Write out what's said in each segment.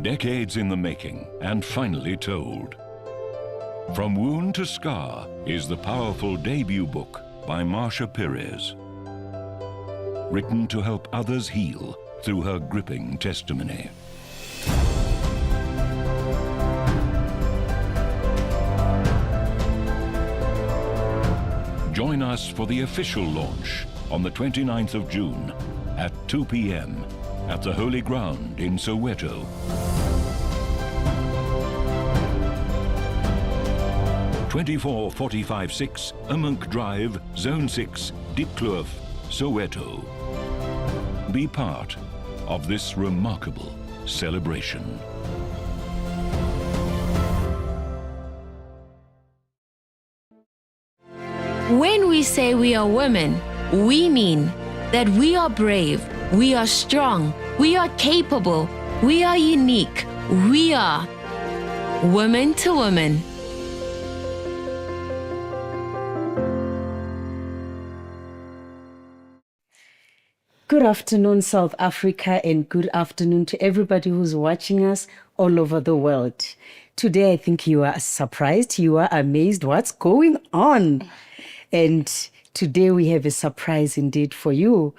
Decades in the making and finally told. From Wound to Scar is the powerful debut book by Marcia Pires. Written to help others heal through her gripping testimony. Join us for the official launch on the 29th of June at 2 p.m. at the Holy Ground in Soweto. (2445-6 Amunk Drive, Zone 6, Diepkloof, Soweto. Be part of this remarkable celebration. When we say we are women, we mean that we are brave, we are strong, we are capable, we are unique, we are woman to woman. Good afternoon, South Africa, and good afternoon to everybody who's watching us all over the world. Today, I think you are surprised, you are amazed. What's going on? And today we have a surprise indeed for you.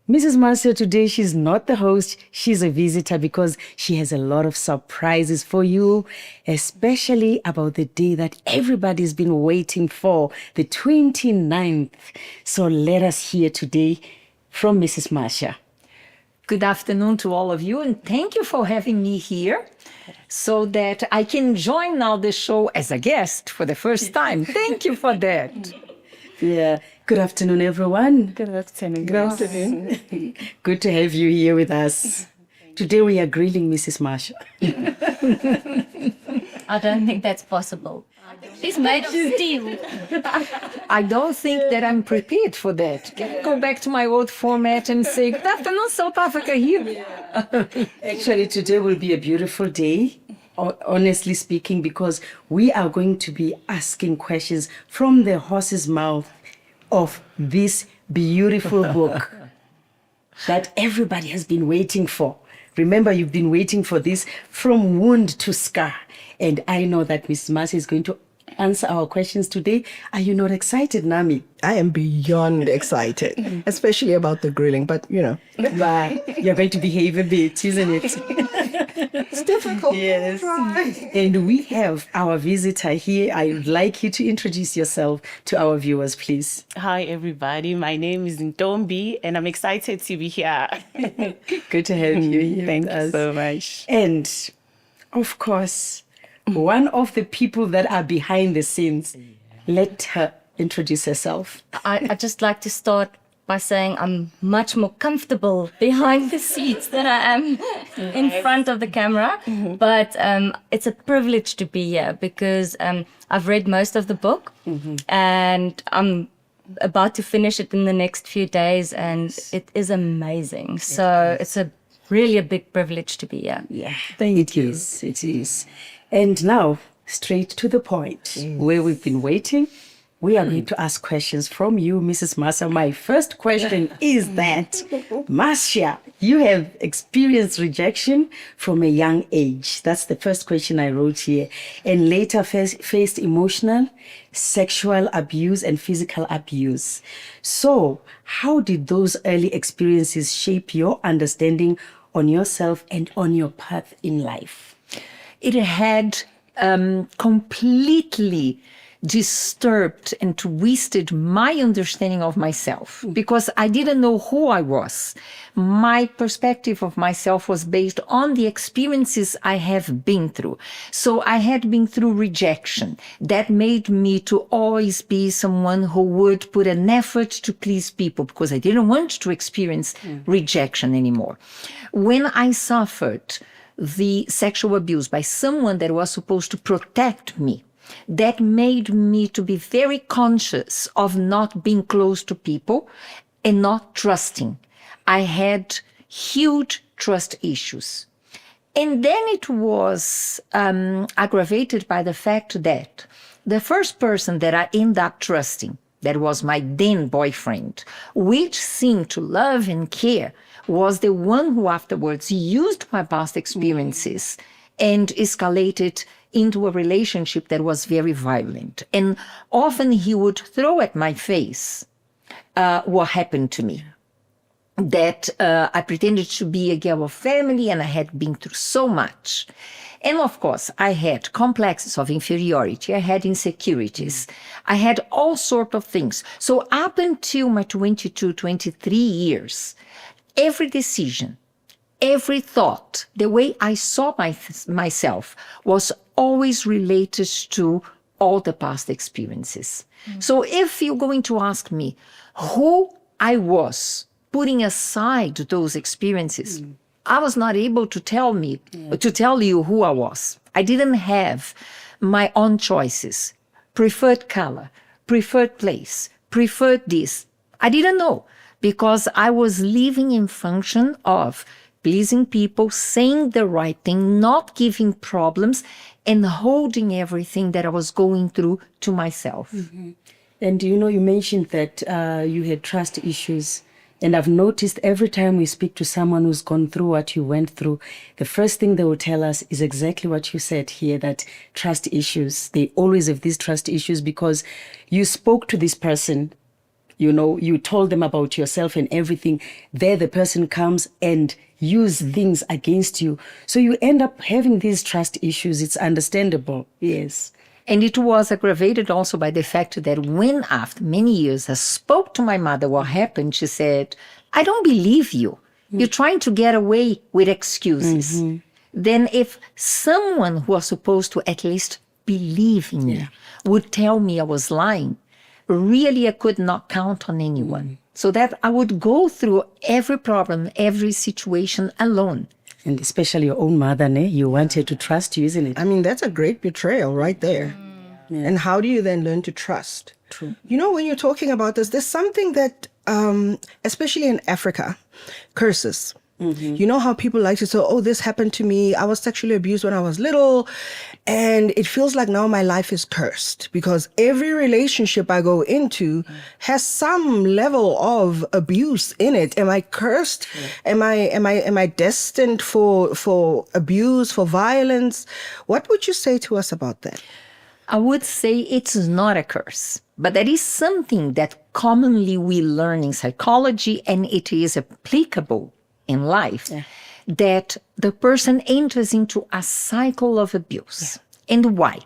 Mrs. Marcia, today she's not the host, she's a visitor because she has a lot of surprises for you, especially about the day that everybody's been waiting for, the 29th. So let us hear today from Mrs. Marcia. Good afternoon to all of you, and thank you for having me here so that I can join now the show as a guest for the first time. Thank you for that. Yeah. Good afternoon, everyone. Good afternoon. Good afternoon. Good to have you here with us. Today we are grilling Mrs. Marcia. I don't think that's possible. She's made of steel. I don't think that I'm prepared for that. Can I go back to my old format and say, good afternoon, South Africa here? Actually, today will be a beautiful day, honestly speaking, because we are going to be asking questions from the horse's mouth of this beautiful book that everybody has been waiting for. Remember, you've been waiting for this from wound to scar. And I know that Mrs. Marcia is going to answer our questions today. Are you not excited, Nami? I am beyond excited, especially about the grilling, but you know. You're going to behave a bit, isn't it? It's difficult. Yes. And we have our visitor here. I would like you to introduce yourself to our viewers, please. Hi, everybody. My name is Ntombi, and I'm excited to be here. Good to have you here. Thank with you us. so much. And, of course, one of the people that are behind the scenes. Let her introduce herself. I'd just like to start by saying I'm much more comfortable behind the seats than I am in front of the camera. But it's a privilege to be here because I've read most of the book and I'm about to finish it in the next few days, and it is amazing. So it's really a big privilege to be here. Yeah, it is. And now, straight to the point, where we've been waiting, we are going to ask questions from you, Mrs. Marcia. My first question is that, Marcia, you have experienced rejection from a young age. That's the first question I wrote here. And later faced emotional, sexual abuse, and physical abuse. So, how did those early experiences shape your understanding on yourself and on your path in life? It had completely disturbed and twisted my understanding of myself because I didn't know who I was. My perspective of myself was based on the experiences I have been through. So I had been through rejection. That made me to always be someone who would put an effort to please people because I didn't want to experience rejection anymore. When I suffered the sexual abuse by someone that was supposed to protect me, that made me to be very conscious of not being close to people and not trusting. I had huge trust issues. And then it was aggravated by the fact that the first person that I ended up trusting, that was my then boyfriend, which seemed to love and care, was the one who afterwards used my past experiences and escalated into a relationship that was very violent. And often he would throw at my face what happened to me. That I pretended to be a girl of family and I had been through so much. And of course, I had complexes of inferiority. I had insecurities. I had all sorts of things. So up until my 22, 23 years, every decision, every thought, the way I saw myself was always related to all the past experiences. So if you're going to ask me who I was, putting aside those experiences, I was not able to tell you who I was. I didn't have my own choices, preferred color, preferred place, preferred this. I didn't know because I was living in function of pleasing people, saying the right thing, not giving problems, and holding everything that I was going through to myself. And you mentioned that you had trust issues. And I've noticed every time we speak to someone who's gone through what you went through, the first thing they will tell us is exactly what you said here, that trust issues. They always have these trust issues because you spoke to this person, you told them about yourself and everything. There the person comes and use things against you. So you end up having these trust issues. It's understandable. Yes. And it was aggravated also by the fact that when after many years I spoke to my mother what happened, she said, I don't believe you. You're trying to get away with excuses. Then if someone who was supposed to at least believe in me would tell me I was lying, really I could not count on anyone. So that I would go through every problem, every situation alone. And especially your own mother, you want her to trust you, isn't it? I mean, that's a great betrayal right there. And how do you then learn to trust? True. When you're talking about this, there's something that, especially in Africa, curses. You know how people like to say, oh, this happened to me. I was sexually abused when I was little. And it feels like now my life is cursed because every relationship I go into has some level of abuse in it. Am I cursed? Am I destined for abuse, for violence? What would you say to us about that? I would say it's not a curse, but that is something that commonly we learn in psychology, and it is applicable in life, that the person enters into a cycle of abuse. And why?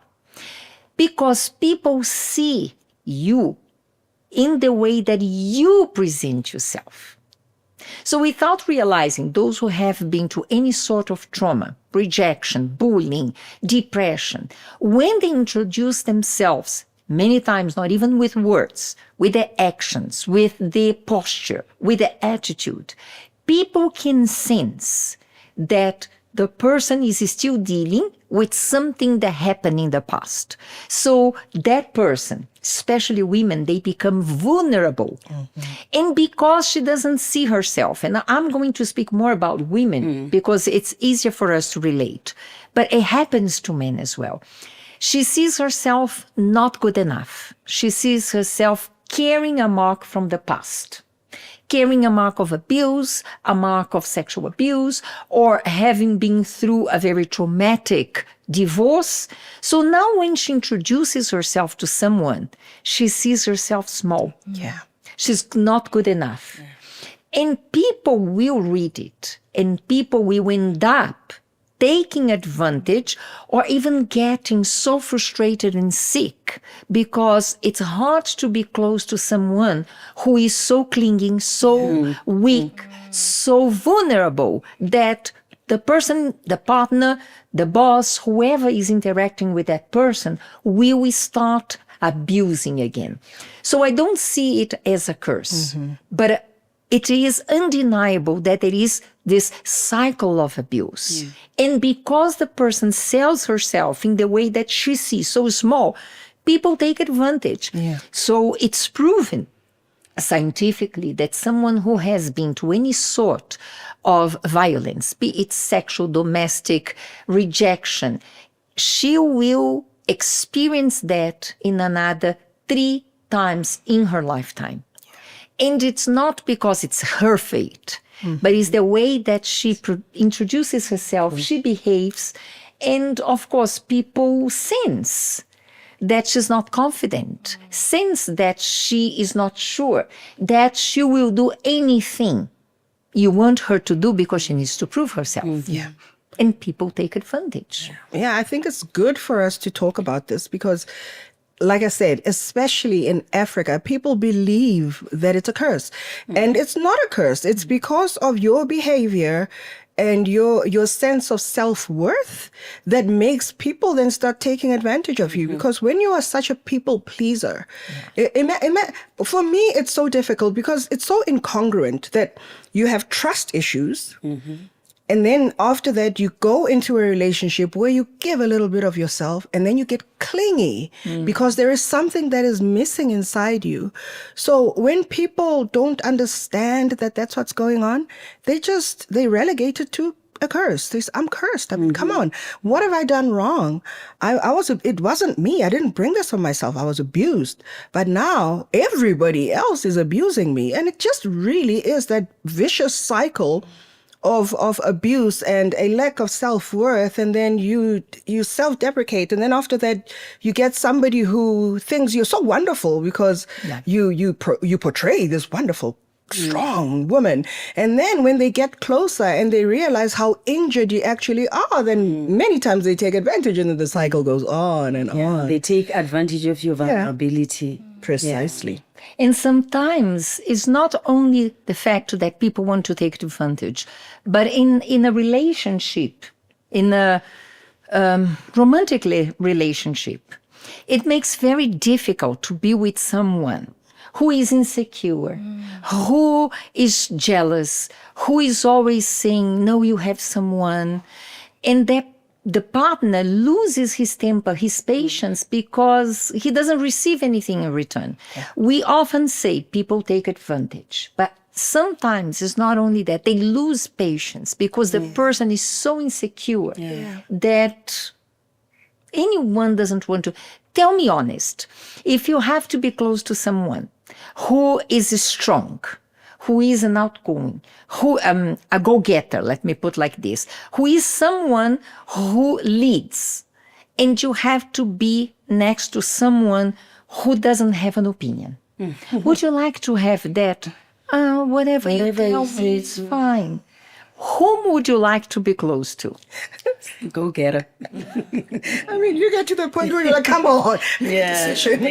Because people see you in the way that you present yourself. So without realizing, those who have been to any sort of trauma, rejection, bullying, depression, when they introduce themselves, many times not even with words, with their actions, with their posture, with their attitude, people can sense that the person is still dealing with something that happened in the past. So that person, especially women, they become vulnerable. And because she doesn't see herself, and I'm going to speak more about women because it's easier for us to relate, but it happens to men as well. She sees herself not good enough. She sees herself carrying a mark from the past. Carrying a mark of abuse, a mark of sexual abuse, or having been through a very traumatic divorce. So now when she introduces herself to someone, she sees herself small. She's not good enough. And people will read it, and people will end up taking advantage or even getting so frustrated and sick because it's hard to be close to someone who is so clinging, so weak, so vulnerable that the person, the partner, the boss, whoever is interacting with that person will start abusing again. So I don't see it as a curse, but it is undeniable that there is this cycle of abuse. And because the person sells herself in the way that she sees so small, people take advantage. So it's proven scientifically that someone who has been to any sort of violence, be it sexual, domestic, rejection, she will experience that in another 3 times in her lifetime. And it's not because it's her fate, but it's the way that she introduces herself, she behaves, And of course, people sense that she's not confident, sense that she is not sure, that she will do anything you want her to do because she needs to prove herself. Yeah. And people take advantage. Yeah, I think it's good for us to talk about this because, like I said, especially in Africa, people believe that it's a curse. And it's not a curse. It's because of your behavior and your sense of self-worth that makes people then start taking advantage of you. Because when you are such a people pleaser, for me, it's so difficult because it's so incongruent that you have trust issues. And then after that, you go into a relationship where you give a little bit of yourself and then you get clingy because there is something that is missing inside you. So when people don't understand that that's what's going on, they relegate it to a curse. They say, I'm cursed. I mean, come on. What have I done wrong? It wasn't me. I didn't bring this on myself. I was abused. But now everybody else is abusing me. And it just really is that vicious cycle of abuse and a lack of self-worth, and then you self-deprecate, and then after that you get somebody who thinks you're so wonderful because you portray this wonderful strong woman, and then when they get closer and they realize how injured you actually are, then many times they take advantage, and then the cycle goes on and on. They take advantage of your vulnerability. Precisely. And sometimes it's not only the fact that people want to take advantage, but in a relationship, in a romantic relationship, it makes very difficult to be with someone who is insecure, who is jealous, who is always saying, no, you have someone, and that the partner loses his temper, his patience, because he doesn't receive anything in return. We often say people take advantage, but sometimes it's not only that, they lose patience because the person is so insecure that anyone doesn't want to. Tell me honest, if you have to be close to someone who is strong, who is an outgoing, who a go-getter, let me put like this, who is someone who leads, and you have to be next to someone who doesn't have an opinion. Would you like to have that? Whatever you tell me, it's fine. Whom would you like to be close to? Go get her. I mean, you get to the point where you're like, come on, make a decision.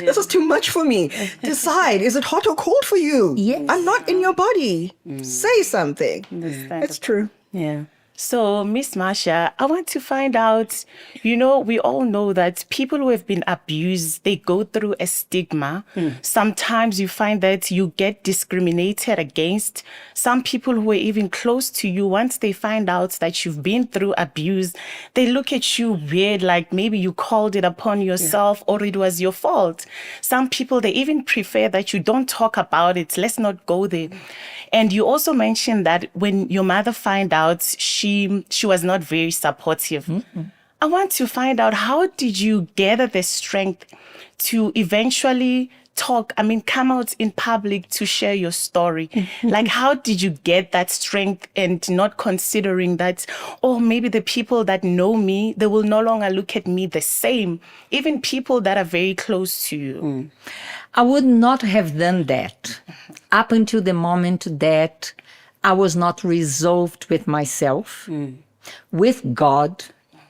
This is too much for me. Decide, is it hot or cold for you? Yes. I'm not in your body. Say something. It's true. Yeah. So, Miss Marcia, I want to find out, we all know that people who have been abused, they go through a stigma. Sometimes you find that you get discriminated against. Some people who are even close to you, once they find out that you've been through abuse, they look at you weird, like maybe you called it upon yourself or it was your fault. Some people, they even prefer that you don't talk about it. Let's not go there. And you also mentioned that when your mother found out, she was not very supportive. I want to find out, how did you gather the strength to eventually come out in public to share your story? Like, how did you get that strength, and not considering that, maybe the people that know me, they will no longer look at me the same, even people that are very close to you? I would not have done that up until the moment that I was not resolved with myself, with God,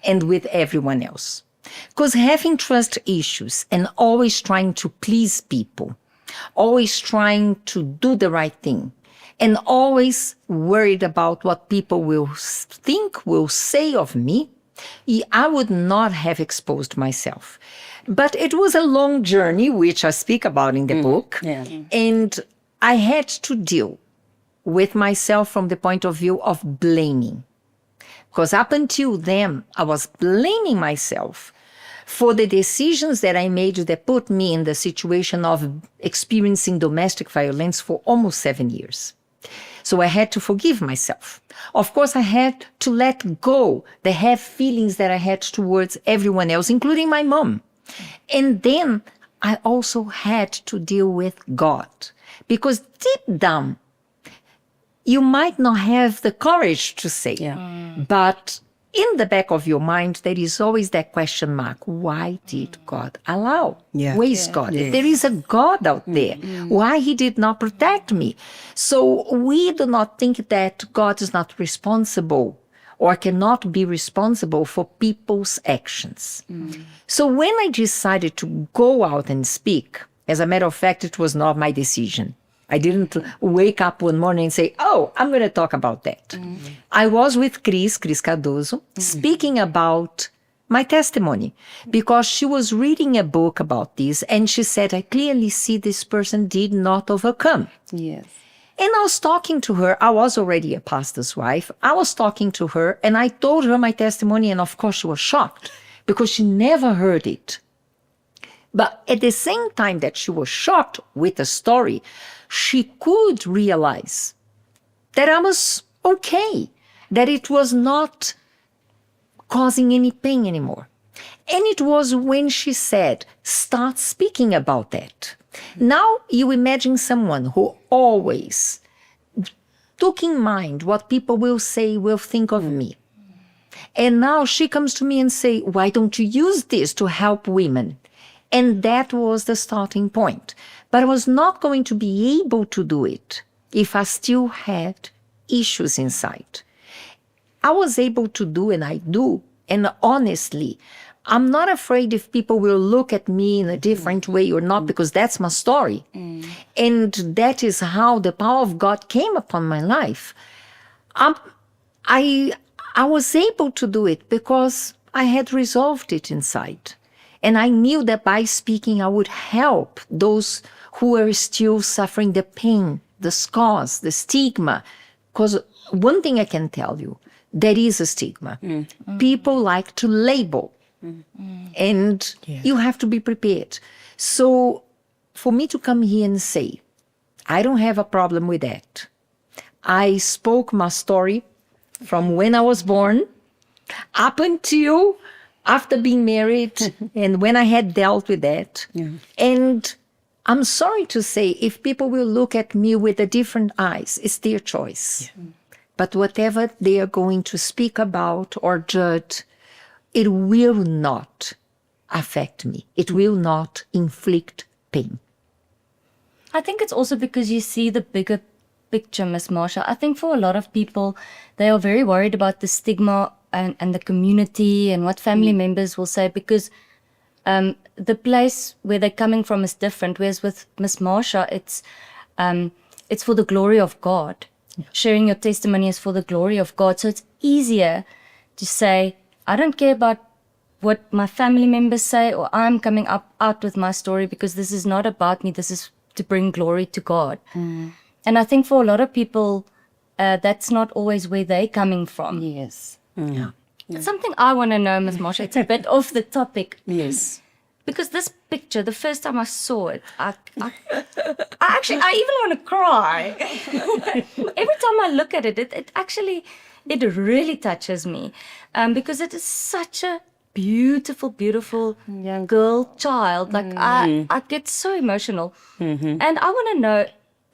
and with everyone else. Because having trust issues and always trying to please people, always trying to do the right thing, and always worried about what people will think, will say of me, I would not have exposed myself. But it was a long journey, which I speak about in the book. And I had to deal with myself from the point of view of blaming. Because up until then, I was blaming myself for the decisions that I made that put me in the situation of experiencing domestic violence for almost 7 years. So I had to forgive myself. Of course, I had to let go the heavy feelings that I had towards everyone else, including my mom. And then I also had to deal with God. Because deep down, you might not have the courage to say, but in the back of your mind, there is always that question mark. Why did God allow? Yeah. Where is God? There is a God out there. Why he did not protect me? So we do not think that God is not responsible or cannot be responsible for people's actions. So when I decided to go out and speak, as a matter of fact, it was not my decision. I didn't wake up one morning and say, oh, I'm going to talk about that. I was with Cris Cardoso, speaking about my testimony, because she was reading a book about this, and she said, I clearly see this person did not overcome. Yes. And I was talking to her. I was already a pastor's wife. I was talking to her, and I told her my testimony, and of course she was shocked, because she never heard it. But at the same time that she was shocked with the story, she could realize that I was okay, that it was not causing any pain anymore. And it was when she said, start speaking about that. Now you imagine someone who always took in mind what people will say, will think of me. And now she comes to me and say, why don't you use this to help women? And that was the starting point. But I was not going to be able to do it if I still had issues inside. I was able to do, and I do. And honestly, I'm not afraid if people will look at me in a different way or not, because that's my story. And that is how the power of God came upon my life. I was able to do it because I had resolved it inside. And I knew that by speaking, I would help those who are still suffering the pain, the scars, the stigma. Because one thing I can tell you, there is a stigma. People like to label. And you have to be prepared. So for me to come here and say, I don't have a problem with that. I spoke my story from when I was born up until after being married and when I had dealt with that. And I'm sorry to say, if people will look at me with a different eyes, it's their choice. But whatever they are going to speak about or judge, it will not affect me. It will not inflict pain. I think it's also because you see the bigger picture, Miss Marcia. I think for a lot of people, they are very worried about the stigma and the community and what family members will say, because the place where they're coming from is different. Whereas with Miss Marcia, it's for the glory of God. Sharing your testimony is for the glory of God. So it's easier to say, I don't care about what my family members say, or I'm coming out with my story, because this is not about me. This is to bring glory to God. And I think for a lot of people, that's not always where they're coming from. Yes. It's something I want to know, Ms. Marcia. It's a bit off the topic. Yes. Because this picture, the first time I saw it, I even want to cry. Every time I look at it, it really touches me. Because it is such a beautiful, beautiful young girl, child. Like I get so emotional. And I want to know,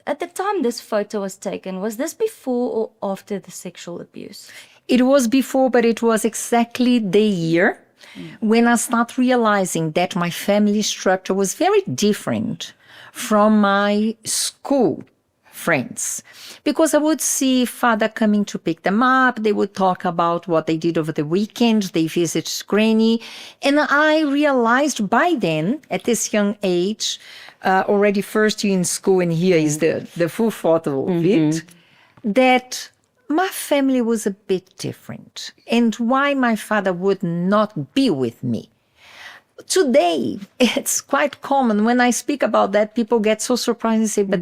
at the time this photo was taken, was this before or after the sexual abuse? It was before, but it was exactly the year when I started realizing that my family structure was very different from my school friends. Because I would see father coming to pick them up. They would talk about what they did over the weekend. They visit Granny. And I realized by then, at this young age, already first year in school, and here is the full photo of it, that my family was a bit different, and why my father would not be with me. Today, it's quite common when I speak about that, people get so surprised and say, but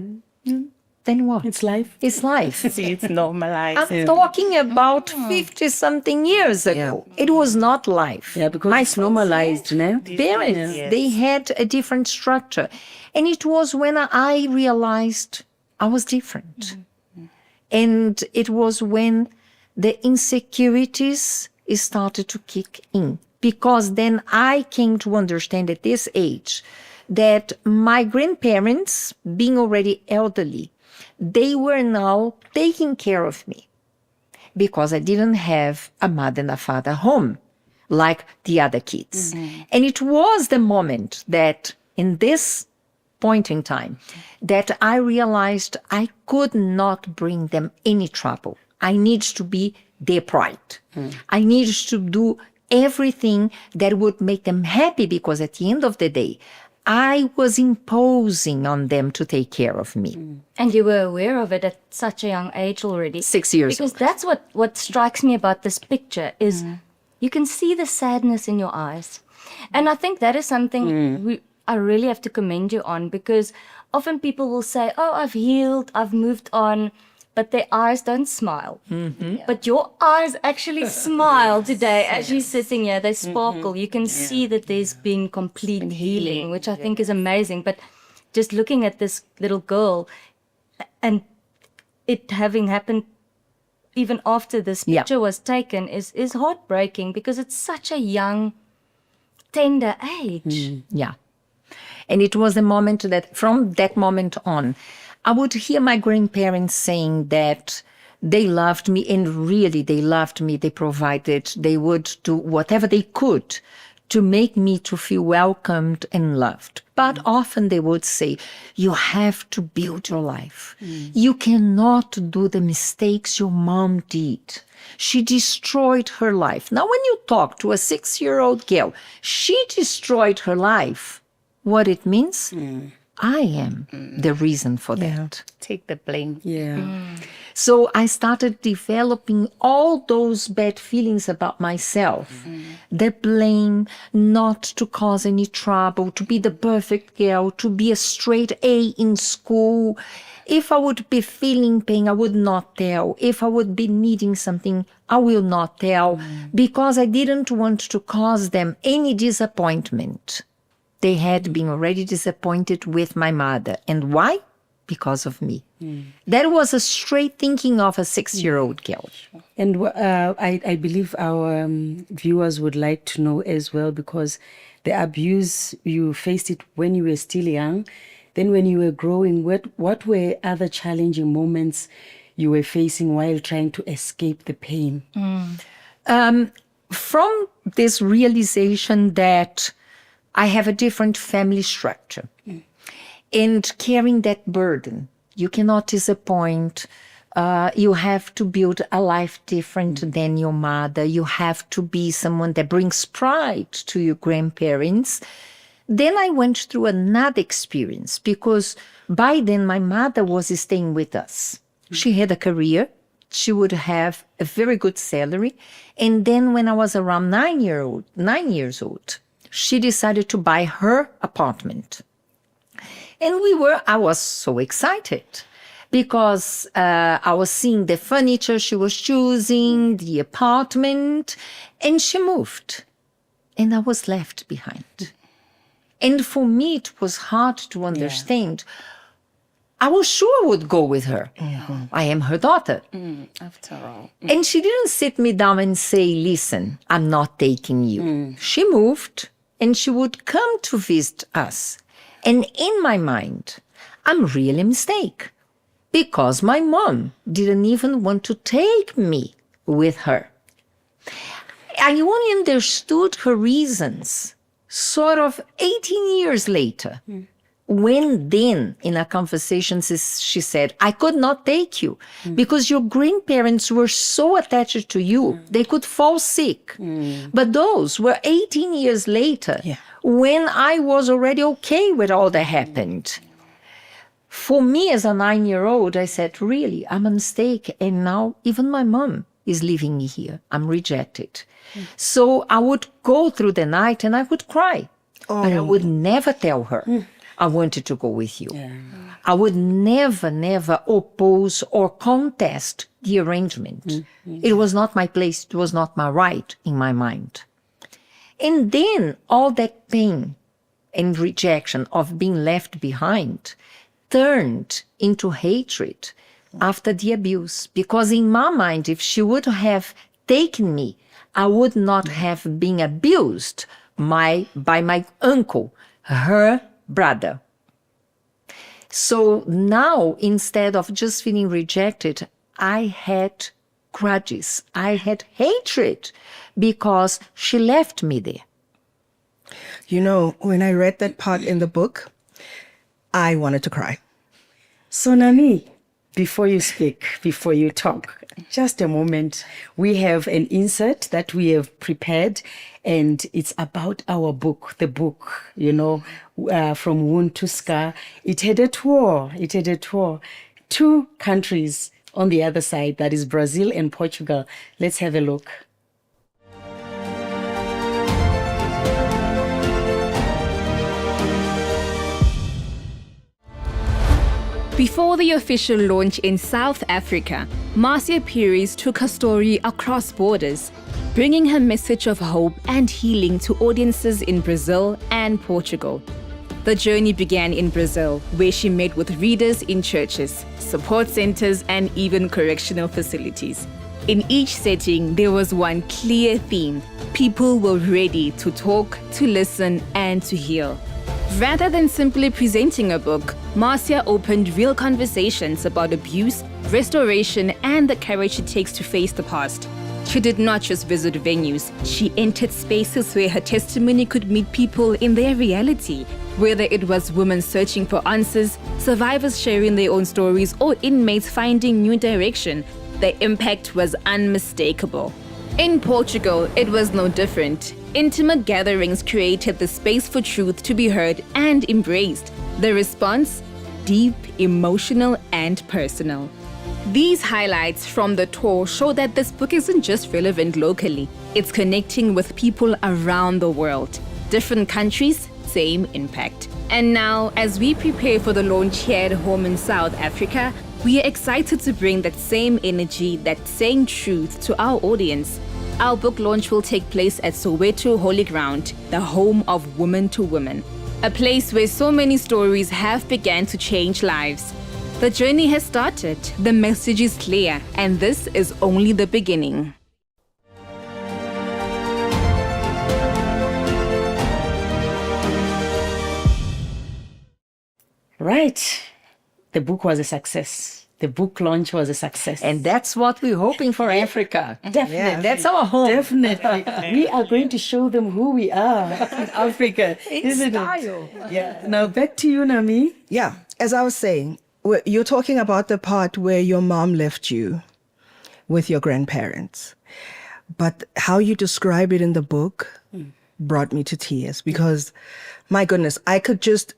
then what? It's life. It's life. See, it's normalized. I'm talking about 50-something years ago. It was not life. Yeah, because it's normalized now. Parents, they had a different structure. And it was when I realized I was different. And it was when the insecurities started to kick in. Because then I came to understand at this age that my grandparents, being already elderly, they were now taking care of me. because I didn't have a mother and a father home like the other kids. And it was the moment that in this point in time that I realized I could not bring them any trouble. I needed to be their pride. I needed to do everything that would make them happy, because at the end of the day, I was imposing on them to take care of me. And you were aware of it at such a young age already. 6 years Because old. that's what strikes me about this picture is you can see the sadness in your eyes. And I think that is something I really have to commend you on, because often people will say, oh, I've healed, I've moved on, but their eyes don't smile. But your eyes actually smile today as you're sitting here. They sparkle. You can see that there's been complete healing, which I think is amazing. But just looking at this little girl and it having happened even after this picture was taken is heartbreaking, because it's such a young, tender age. Yeah. And it was a moment that from that moment on, I would hear my grandparents saying that they loved me, and really they loved me. They provided, they would do whatever they could to make me to feel welcomed and loved. But often they would say, you have to build your life. You cannot do the mistakes your mom did. She destroyed her life. Now, when you talk to a 6-year-old girl, she destroyed her life. What it means? I am the reason for that. Take the blame. So I started developing all those bad feelings about myself. The blame, not to cause any trouble, to be the perfect girl, to be a straight A in school. If I would be feeling pain, I would not tell. If I would be needing something, I will not tell, because I didn't want to cause them any disappointment. They had been already disappointed with my mother. And why? Because of me. That was a straight thinking of a 6-year-old girl. And I believe our viewers would like to know as well, because the abuse, you faced it when you were still young. Then when you were growing, what were other challenging moments you were facing while trying to escape the pain? From this realization that I have a different family structure, and carrying that burden, you cannot disappoint. You have to build a life different than your mother. You have to be someone that brings pride to your grandparents. Then I went through another experience, because by then my mother was staying with us. She had a career. She would have a very good salary. And then when I was around 9 years old, she decided to buy her apartment. And I was so excited, because I was seeing the furniture she was choosing, the apartment, and she moved. And I was left behind. And for me, it was hard to understand. I was sure I would go with her. I am her daughter. After all. And she didn't sit me down and say, listen, I'm not taking you. She moved, and she would come to visit us. And in my mind, I'm really a mistake, because my mom didn't even want to take me with her. I only understood her reasons sort of 18 years later, when then in a conversation she said, I could not take you because your grandparents were so attached to you, they could fall sick. But those were 18 years later, when I was already okay with all that happened. For me as a 9-year-old, I said, really, I'm a mistake. And now even my mom is leaving me here. I'm rejected. So I would go through the night and I would cry. But I would never tell her, I wanted to go with you. I would never oppose or contest the arrangement. It was not my place. It was not my right in my mind. And then all that pain and rejection of being left behind turned into hatred after the abuse. Because in my mind, if she would have taken me, I would not have been abused by my uncle, her brother. So now, instead of just feeling rejected, I had grudges. I had hatred because she left me there. You know, when I read that part in the book, I wanted to cry. So Nami, before you speak, before you talk, just a moment. We have an insert that we have prepared, and it's about our book, the book, From Wound to Scar. It had a tour. Two countries on the other side, that is Brazil and Portugal. Let's have a look. Before the official launch in South Africa, Marcia Pires took her story across borders, bringing her message of hope and healing to audiences in Brazil and Portugal. The journey began in Brazil, where she met with readers in churches, support centers, and even correctional facilities. In each setting, there was one clear theme. People were ready to talk, to listen, and to heal. Rather than simply presenting a book, Marcia opened real conversations about abuse, restoration, and the courage it takes to face the past. She did not just visit venues, she entered spaces where her testimony could meet people in their reality. Whether it was women searching for answers, survivors sharing their own stories, or inmates finding new direction, the impact was unmistakable. In Portugal, it was no different. Intimate gatherings created the space for truth to be heard and embraced. The response? Deep, emotional, and personal. These highlights from the tour show that this book isn't just relevant locally, it's connecting with people around the world. Different countries, same impact. And now, as we prepare for the launch here at home in South Africa, we are excited to bring that same energy, that same truth to our audience. Our book launch will take place at Soweto Holy Ground, the home of Woman to Woman, a place where so many stories have begun to change lives. The journey has started, the message is clear, and this is only the beginning. Right. The book was a success. The book launch was a success. And that's what we're hoping for Africa. Definitely. Yeah, that's our home. Definitely. We are going to show them who we are in Africa. Isn't style. it? Yeah. Now back to you, Nami. Yeah, as I was saying, you're talking about the part where your mom left you with your grandparents. But how you describe it in the book brought me to tears because, my goodness, I could just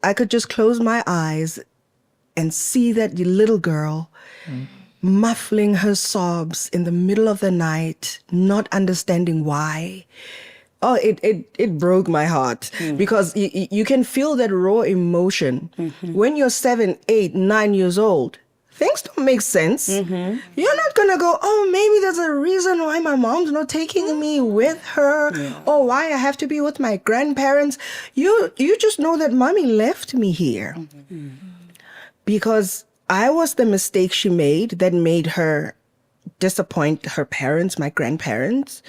close my eyes and see that little girl muffling her sobs in the middle of the night, not understanding why. Oh, it broke my heart because you can feel that raw emotion. When you're 7, 8, 9 years old, things don't make sense. You're not going to go, oh, maybe there's a reason why my mom's not taking me with her or why I have to be with my grandparents. You just know that mommy left me here. Because I was the mistake she made that made her disappoint her parents, my grandparents.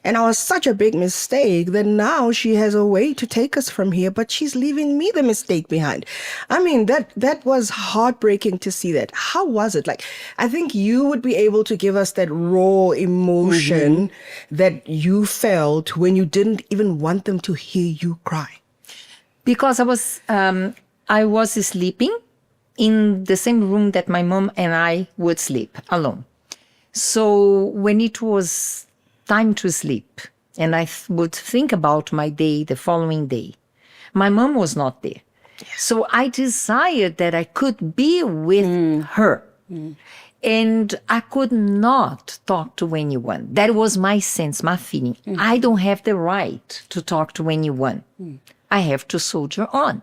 And I was such a big mistake that now she has a way to take us from here, but she's leaving me the mistake behind. I mean, that was heartbreaking to see that. How was it? Like, I think you would be able to give us that raw emotion that you felt when you didn't even want them to hear you cry. Because I was sleeping in the same room that my mom and I would sleep alone. So when it was time to sleep and I would think about my day the following day, my mom was not there. So I desired that I could be with her. And I could not talk to anyone. That was my sense, my feeling. I don't have the right to talk to anyone. I have to soldier on.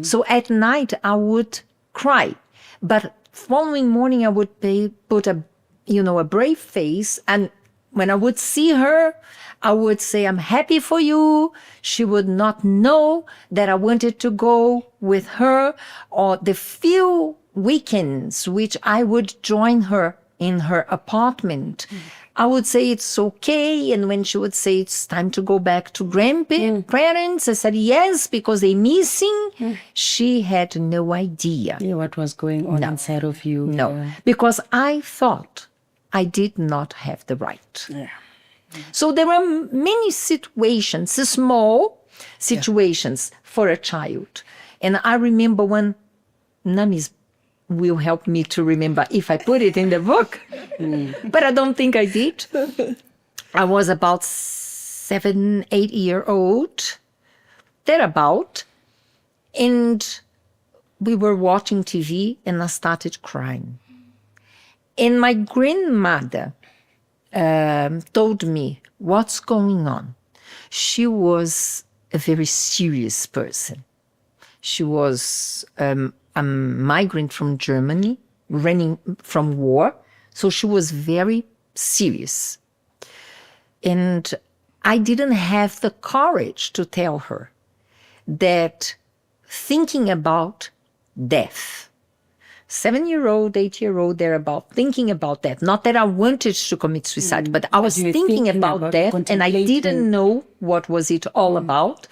So at night I would cry, but following morning I would put a brave face, and when I would see her, I would say, I'm happy for you. She would not know that I wanted to go with her, or the few weekends which I would join her in her apartment. I would say it's okay. And when she would say it's time to go back to grandparents, I said yes, because they're missing. She had no idea. Yeah, what was going on inside of you. No, because I thought I did not have the right. So there are many situations, small situations for a child. And I remember one, Namis will help me to remember if I put it in the book, but I don't think I did. I was about 7, 8 years old, thereabout, and we were watching TV and I started crying. And my grandmother told me what's going on. She was a very serious person. She was a migrant from Germany, running from war. So she was very serious. And I didn't have the courage to tell her that thinking about death, 7-year-old, 8-year-old, thereabout, thinking about that. Not that I wanted to commit suicide, but I was thinking about that, and I didn't know what was it all about.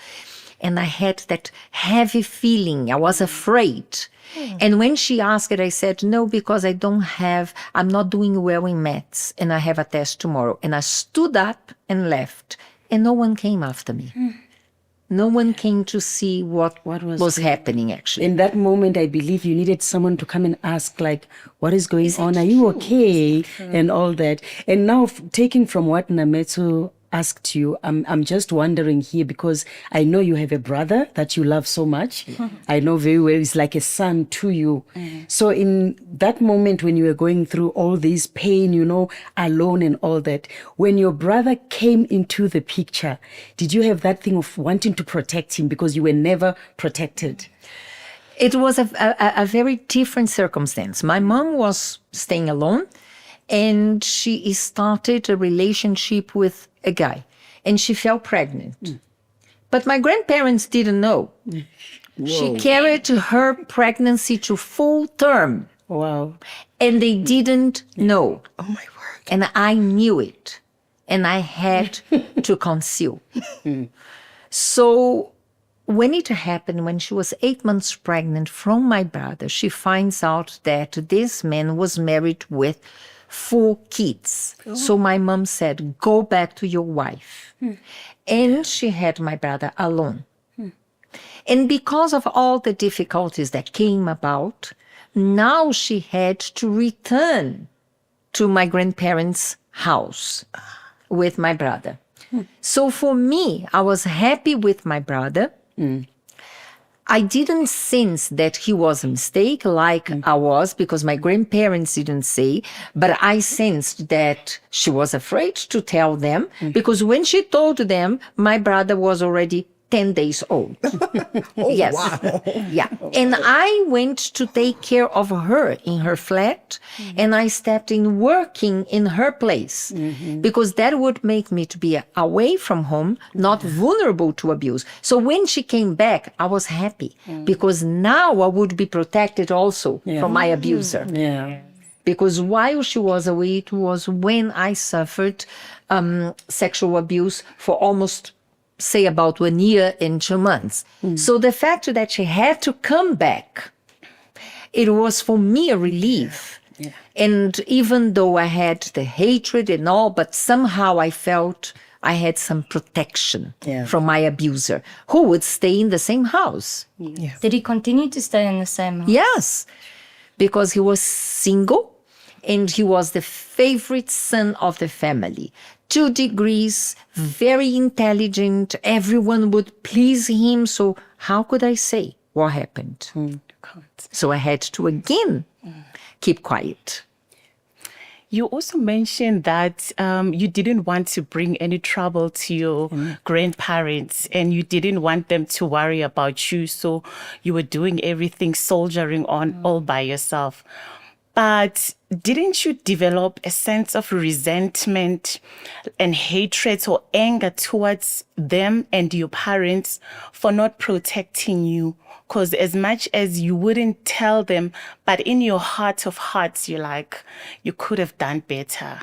And I had that heavy feeling. I was afraid. And when she asked it, I said, no, because I'm not doing well in maths, and I have a test tomorrow. And I stood up and left, and no one came after me. No one came to see what was happening, actually. In that moment, I believe you needed someone to come and ask, like, what is going on? Are you okay? And all that. And now, taking from what Nametsu asked you, I'm just wondering here, because I know you have a brother that you love so much. I know very well, it's like a son to you. So in that moment when you were going through all this pain, alone and all that, when your brother came into the picture, did you have that thing of wanting to protect him because you were never protected? It was a very different circumstance. My mom was staying alone, and she started a relationship with a guy, and she fell pregnant. But my grandparents didn't know. She carried her pregnancy to full term. Wow. And they didn't know. Oh my word. And I knew it. And I had to conceal. So when it happened, when she was 8 months pregnant from my brother, she finds out that this man was married with 4 kids. So my mom said, go back to your wife. And she had my brother alone. And because of all the difficulties that came about, now she had to return to my grandparents' house with my brother. So for me, I was happy with my brother. I didn't sense that he was a mistake like I was, because my grandparents didn't say, but I sensed that she was afraid to tell them, because when she told them, my brother was already 10 days old. Yes. Wow. Yeah. And I went to take care of her in her flat, and I stepped in working in her place, because that would make me to be away from home, not vulnerable to abuse. So when she came back, I was happy, because now I would be protected also from my abuser. Yeah. Because while she was away, it was when I suffered sexual abuse for almost, say, about 1 year and 2 months. So the fact that she had to come back, it was for me a relief. And even though I had the hatred and all, but somehow I felt I had some protection from my abuser, who would stay in the same house. Did he continue to stay in the same house? Yes, because he was single, and he was the favorite son of the family. 2 degrees, very intelligent, everyone would please him. So how could I say what happened? So I had to again keep quiet. You also mentioned that you didn't want to bring any trouble to your grandparents, and you didn't want them to worry about you. So you were doing everything, soldiering on all by yourself. But didn't you develop a sense of resentment and hatred or anger towards them and your parents for not protecting you? Because as much as you wouldn't tell them, but in your heart of hearts, you're like, you could have done better.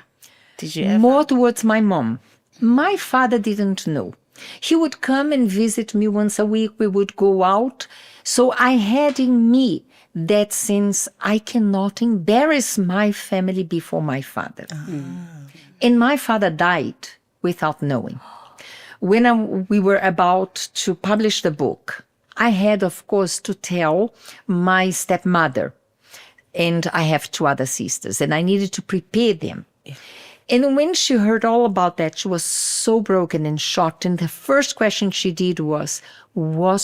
Did you ever? More towards my mom. My father didn't know. He would come and visit me once a week. We would go out. So I had in me that since I cannot embarrass my family before my father. And my father died without knowing. When we were about to publish the book, I had, of course, to tell my stepmother, and I have 2 other sisters, and I needed to prepare them. And when she heard all about that, she was so broken and shocked. And the first question she did was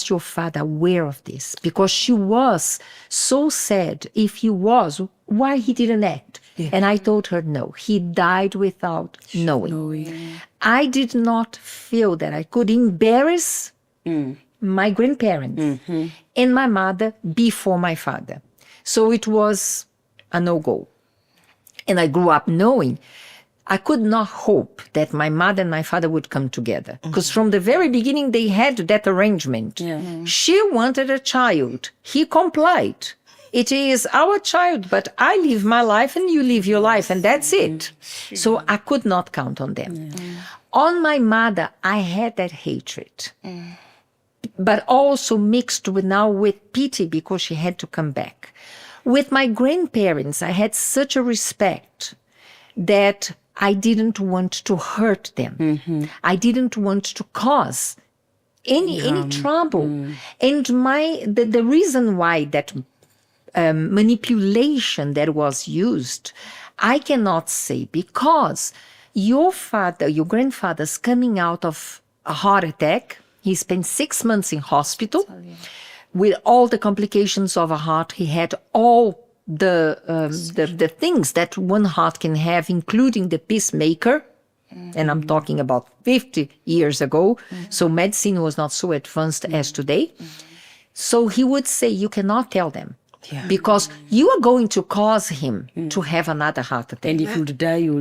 your father aware of this? Because she was so sad. If he was, why he didn't act? And I told her, no, he died without knowing. I did not feel that I could embarrass my grandparents and my mother before my father. So it was a no-go. And I grew up knowing I could not hope that my mother and my father would come together. Because from the very beginning, they had that arrangement. She wanted a child. He complied. It is our child, but I live my life and you live your life, and that's it. So I could not count on them. On my mother, I had that hatred. But also mixed with pity because she had to come back. With my grandparents, I had such a respect that I didn't want to hurt them. I didn't want to cause any trouble. And the reason why that manipulation that was used, I cannot say, because your grandfather's coming out of a heart attack. He spent 6 months in hospital with all the complications of a heart. He had all the things that one heart can have, including the pacemaker. And I'm talking about 50 years ago. So medicine was not so advanced as today. So he would say, you cannot tell them. Because you are going to cause him to have another heart attack. And if you would die, you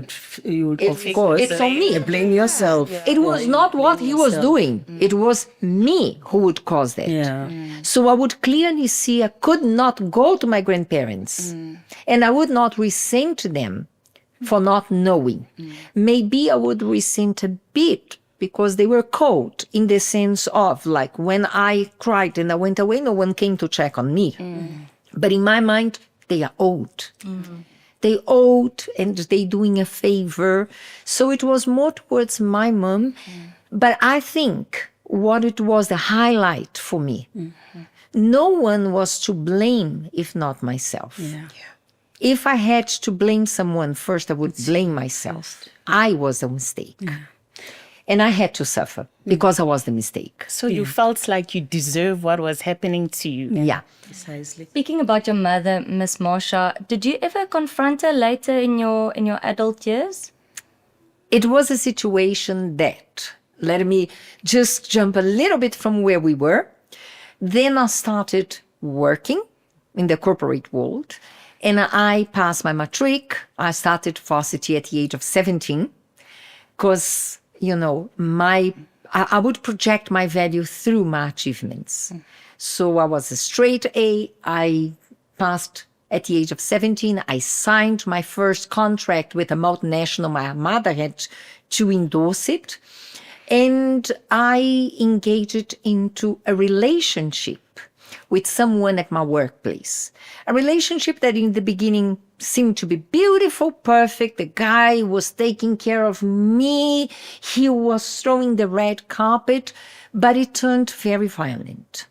would of course, it's on me. Blame yourself. It was not what he was doing. It was me who would cause that. So I would clearly see I could not go to my grandparents. And I would not resent them for not knowing. Maybe I would resent a bit because they were cold in the sense of, like, when I cried and I went away, no one came to check on me. But in my mind, they are old. They owed and they doing a favor. So it was more towards my mom. But I think what it was the highlight for me, no one was to blame if not myself. If I had to blame someone first, I would blame myself. I was a mistake. And I had to suffer because I was the mistake. So you felt like you deserve what was happening to you. Yeah. Precisely. Speaking about your mother, Miss Marcia, did you ever confront her later in your adult years? It was a situation that, let me just jump a little bit from where we were. Then I started working in the corporate world, and I passed my matric. I started varsity at the age of 17 because, you know, I would project my value through my achievements. So I was a straight A. I passed at the age of 17. I signed my first contract with a multinational. My mother had to endorse it. And I engaged into a relationship with someone at my workplace. A relationship that in the beginning seemed to be beautiful, perfect. The guy was taking care of me. He was throwing the red carpet, but it turned very violent.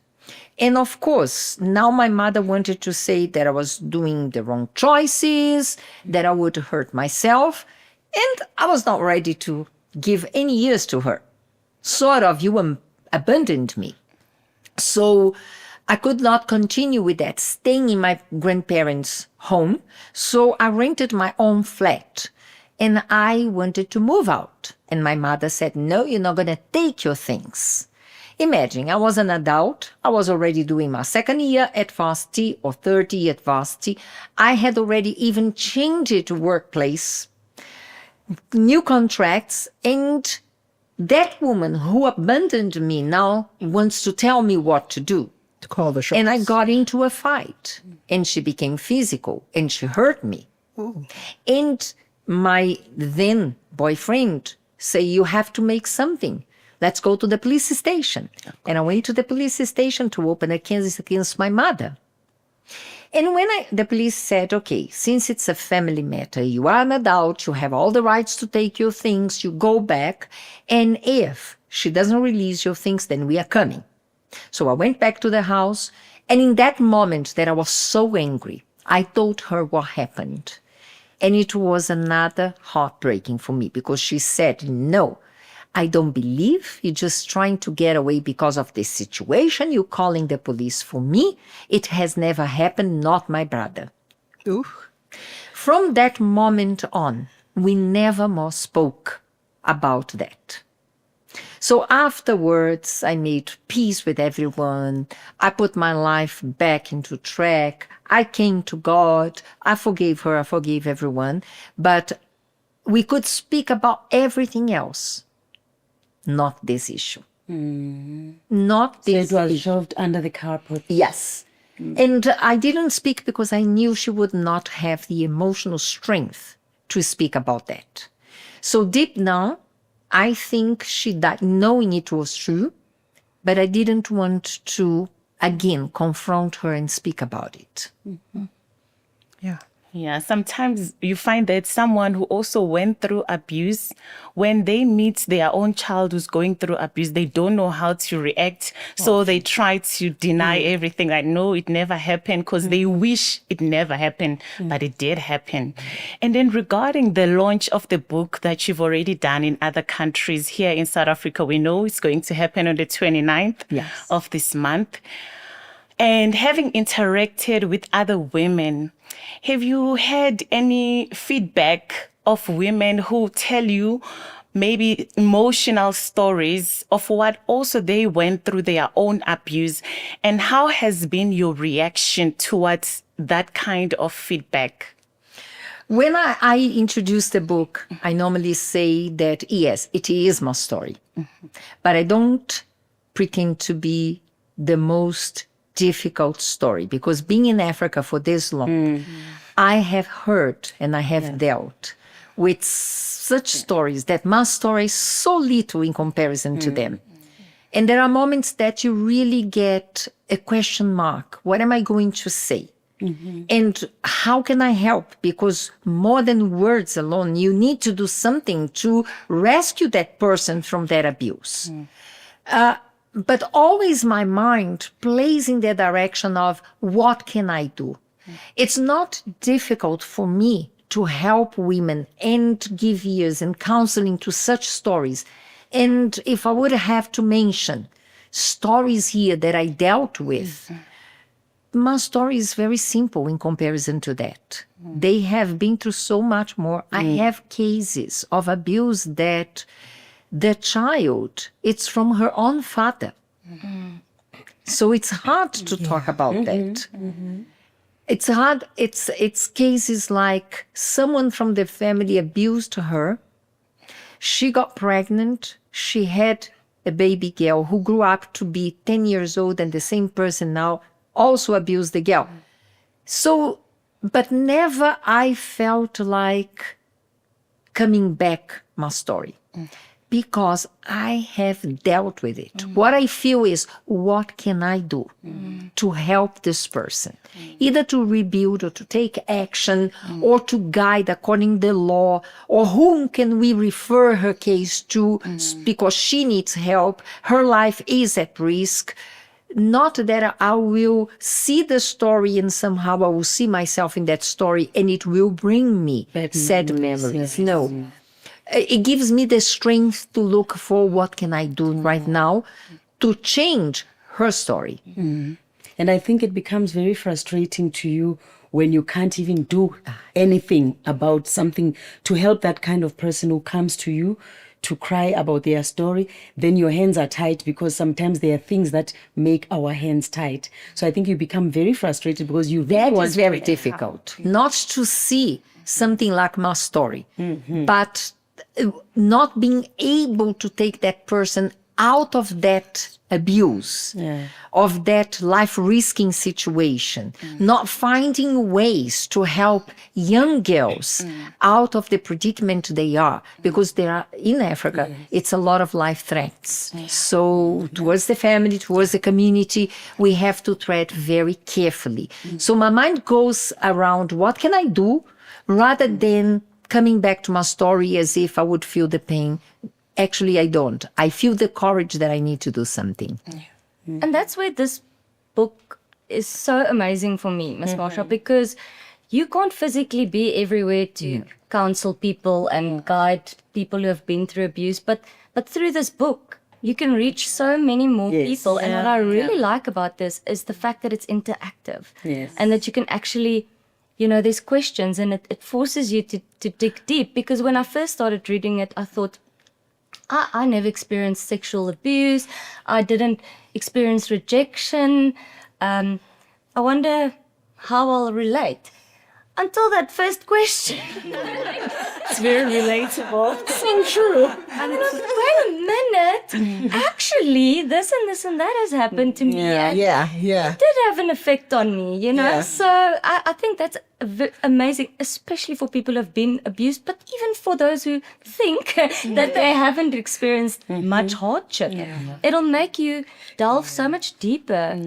And of course, now my mother wanted to say that I was doing the wrong choices, that I would hurt myself. And I was not ready to give any years to her. Sort of, you abandoned me. So I could not continue with that, staying in my grandparents' home. So I rented my own flat and I wanted to move out. And my mother said, no, you're not going to take your things. Imagine, I was an adult. I was already doing my second year at varsity or third year at varsity. I had already even changed workplace, new contracts, and that woman who abandoned me now wants to tell me what to do. To call the shots. And I got into a fight, and she became physical, and she hurt me. And my then boyfriend said, you have to make something. Let's go to the police station. And I went to the police station to open a case against my mother. And when the police said, okay, since it's a family matter, you are an adult, you have all the rights to take your things, you go back, and if she doesn't release your things, then we are coming. So I went back to the house, and in that moment that I was so angry, I told her what happened. And it was another heartbreaking for me because she said, no, I don't believe you're just trying to get away because of this situation. You're calling the police for me. It has never happened, not my brother. Ooh. From that moment on, we never more spoke about that. So afterwards, I made peace with everyone. I put my life back into track. I came to God. I forgave her. I forgave everyone. But we could speak about everything else. Not this issue. Not this So it was issue. shoved under the carpet. Yes. And I didn't speak because I knew she would not have the emotional strength to speak about that. So deep down, I think she died knowing it was true, but I didn't want to, again, confront her and speak about it. Yeah. Yeah, sometimes you find that someone who also went through abuse, when they meet their own child who's going through abuse, they don't know how to react. So they try to deny everything. Like, no, it never happened, because they wish it never happened, but it did happen. And then regarding the launch of the book that you've already done in other countries, here in South Africa, we know it's going to happen on the 29th of this month. And having interacted with other women, have you had any feedback of women who tell you maybe emotional stories of what also they went through their own abuse? And how has been your reaction towards that kind of feedback? When I introduce the book, I normally say that, yes, it is my story. But I don't pretend to be the most difficult story, because being in Africa for this long, I have heard and I have dealt with such stories that my story is so little in comparison to them. And there are moments that you really get a question mark. What am I going to say? And how can I help? Because more than words alone, you need to do something to rescue that person from that abuse. But always my mind plays in the direction of what can I do? It's not difficult for me to help women and give ears and counseling to such stories. And if I would have to mention stories here that I dealt with, my story is very simple in comparison to that. They have been through so much more. I have cases of abuse that the child, it's from her own father. So it's hard to talk about that. It's hard. It's cases like someone from the family abused her. She got pregnant. She had a baby girl who grew up to be 10 years old, and the same person now also abused the girl. So, but never I felt like coming back my story. Because I have dealt with it. What I feel is, what can I do to help this person? Either to rebuild or to take action or to guide according to the law, or whom can we refer her case to because she needs help, her life is at risk. Not that I will see the story and somehow I will see myself in that story and it will bring me sad memories. No. It gives me the strength to look for what can I do right now to change her story. And I think it becomes very frustrating to you when you can't even do anything about something to help that kind of person who comes to you to cry about their story. Then your hands are tied, because sometimes there are things that make our hands tight. So I think you become very frustrated because you really want It's very difficult not to see something like my story, but not being able to take that person out of that abuse, of that life-risking situation, not finding ways to help young girls out of the predicament they are, because they are in Africa, it's a lot of life threats. So towards the family, towards the community, we have to tread very carefully. So my mind goes around, what can I do, rather than coming back to my story as if I would feel the pain. Actually, I don't. I feel the courage that I need to do something. And that's where this book is so amazing for me, Miss Marcia, because you can't physically be everywhere to counsel people and guide people who have been through abuse. But through this book, you can reach so many more people. And what I really like about this is the fact that it's interactive. And that you can actually, you know, there's questions, and it forces you to dig deep. Because when I first started reading it, I thought, I never experienced sexual abuse. I didn't experience rejection. I wonder how I'll relate. Until that first question. It's very relatable. So true. And then I was like, wait a minute. Actually, this and this and that has happened to me. And it did have an effect on me, you know? So I think that's amazing, especially for people who have been abused, but even for those who think that they haven't experienced much hardship. It'll make you delve so much deeper.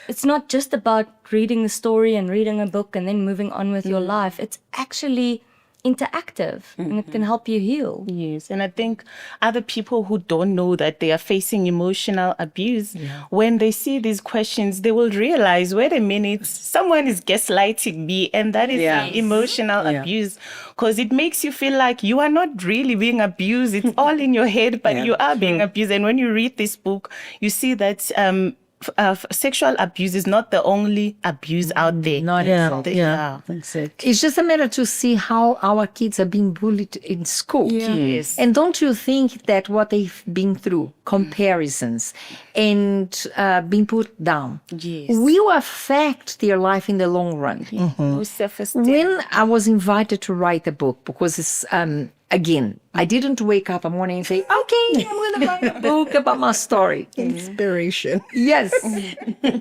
It's not just about reading the story and reading a book and then moving on with your life. It's actually interactive and it can help you heal. Yes, and I think other people who don't know that they are facing emotional abuse, when they see these questions, they will realize, wait a minute, someone is gaslighting me, and that is emotional abuse, because it makes you feel like you are not really being abused. It's all in your head, but you are being abused. And when you read this book, you see that sexual abuse is not the only abuse out there. It's just a matter to see how our kids are being bullied in school. And don't you think that what they've been through, comparisons and being put down, will affect their life in the long run? When I was invited to write a book, because it's again, I didn't wake up one morning and say, okay, I'm going to write a book about my story. Inspiration. Yes.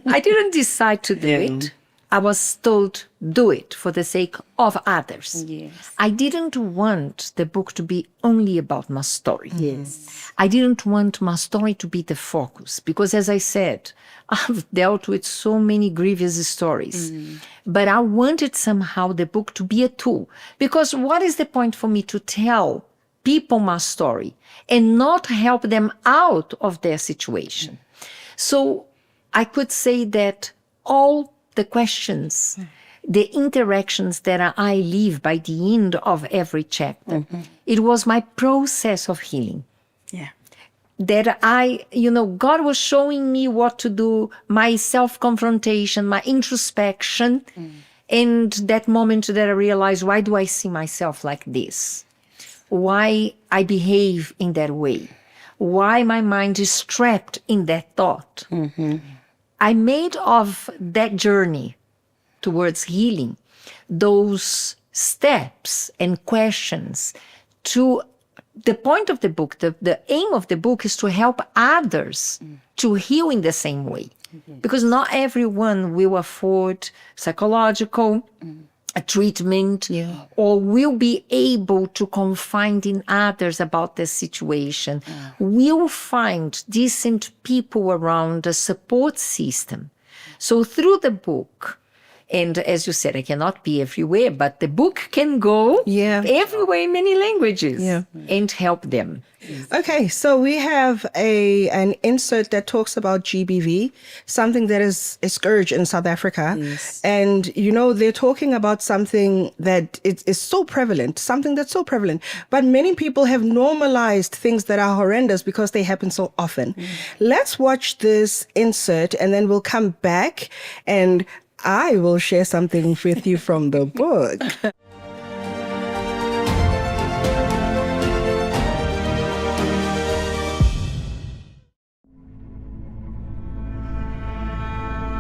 I didn't decide to do it. I was told, do it for the sake of others. I didn't want the book to be only about my story. I didn't want my story to be the focus, because as I said, I've dealt with so many grievous stories. But I wanted somehow the book to be a tool, because what is the point for me to tell people my story and not help them out of their situation? So I could say that all the questions, the interactions that I live by the end of every chapter, it was my process of healing. That God was showing me what to do, my self-confrontation, my introspection, and that moment that I realized, why do I see myself like this? Why I behave in that way? Why my mind is trapped in that thought? I made of that journey towards healing those steps and questions to the point of the book. The aim of the book is to help others to heal in the same way, because not everyone will afford psychological treatment or will be able to confide in others about the situation. We'll find decent people around, a support system. So through the book, and as you said, I cannot be everywhere, but the book can go everywhere in many languages and help them. Okay, so we have an insert that talks about GBV, something that is a scourge in South Africa. And, they're talking about something that is so prevalent, something that's so prevalent. But many people have normalized things that are horrendous because they happen so often. Let's watch this insert and then we'll come back and I will share something with you from the book.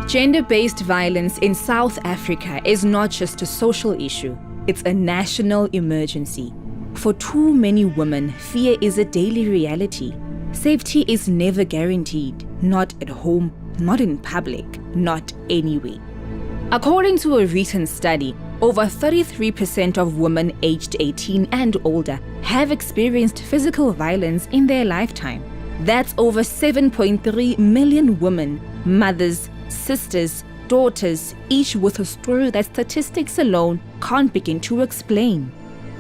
Gender-based violence in South Africa is not just a social issue, it's a national emergency. For too many women, fear is a daily reality. Safety is never guaranteed, not at home, not in public, not anywhere. According to a recent study, over 33% of women aged 18 and older have experienced physical violence in their lifetime. That's over 7.3 million women, mothers, sisters, daughters, each with a story that statistics alone can't begin to explain.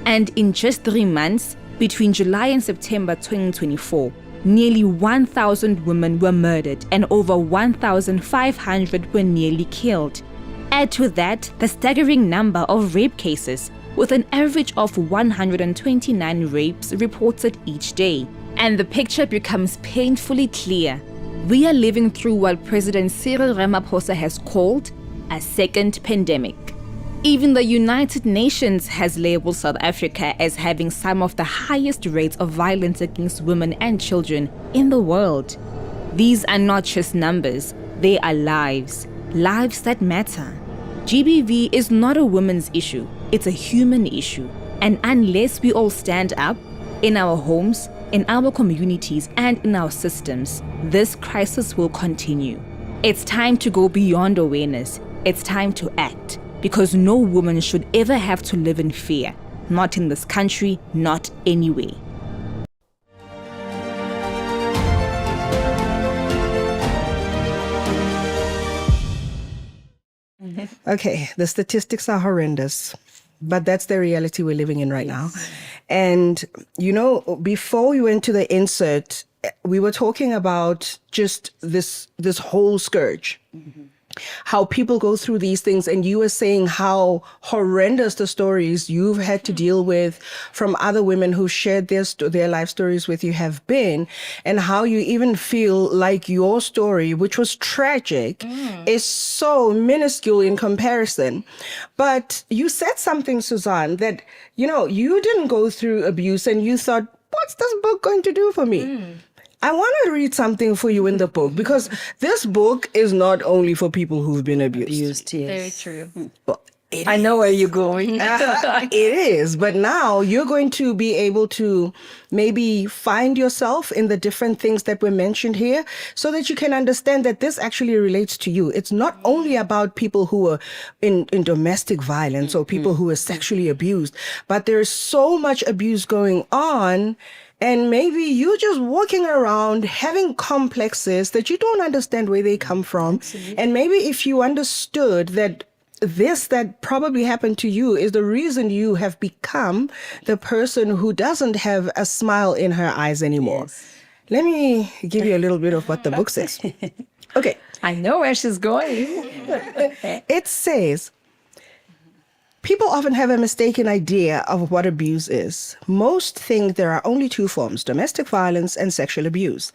And in just 3 months, between July and September 2024, nearly 1,000 women were murdered and over 1,500 were nearly killed. Add to that the staggering number of rape cases, with an average of 129 rapes reported each day. And the picture becomes painfully clear. We are living through what President Cyril Ramaphosa has called a second pandemic. Even the United Nations has labeled South Africa as having some of the highest rates of violence against women and children in the world. These are not just numbers, they are lives, lives that matter. GBV is not a women's issue, it's a human issue. And unless we all stand up, in our homes, in our communities, and in our systems, this crisis will continue. It's time to go beyond awareness. It's time to act, because no woman should ever have to live in fear. Not in this country, not anywhere. Okay, the statistics are horrendous, but that's the reality we're living in right now. And, you know, before we went to the insert, we were talking about just this whole scourge. How people go through these things, and you were saying how horrendous the stories you've had to deal with from other women who shared their life stories with you have been, and how you even feel like your story, which was tragic, is so minuscule in comparison. But you said something, Suzanne, that, you know, you didn't go through abuse and you thought, what's this book going to do for me? I want to read something for you in the book, because this book is not only for people who've been abused. Yes. Very true. Well, I know where you're going. it is, but now you're going to be able to maybe find yourself in the different things that were mentioned here, so that you can understand that this actually relates to you. It's not only about people who are in domestic violence or people who are sexually abused, but there's so much abuse going on. And maybe you're just walking around having complexes that you don't understand where they come from. Absolutely. And maybe if you understood that this that probably happened to you is the reason you have become the person who doesn't have a smile in her eyes anymore. Yes. Let me give you a little bit of what the book says. Okay. I know where she's going. It says, people often have a mistaken idea of what abuse is. Most think there are only two forms, domestic violence and sexual abuse.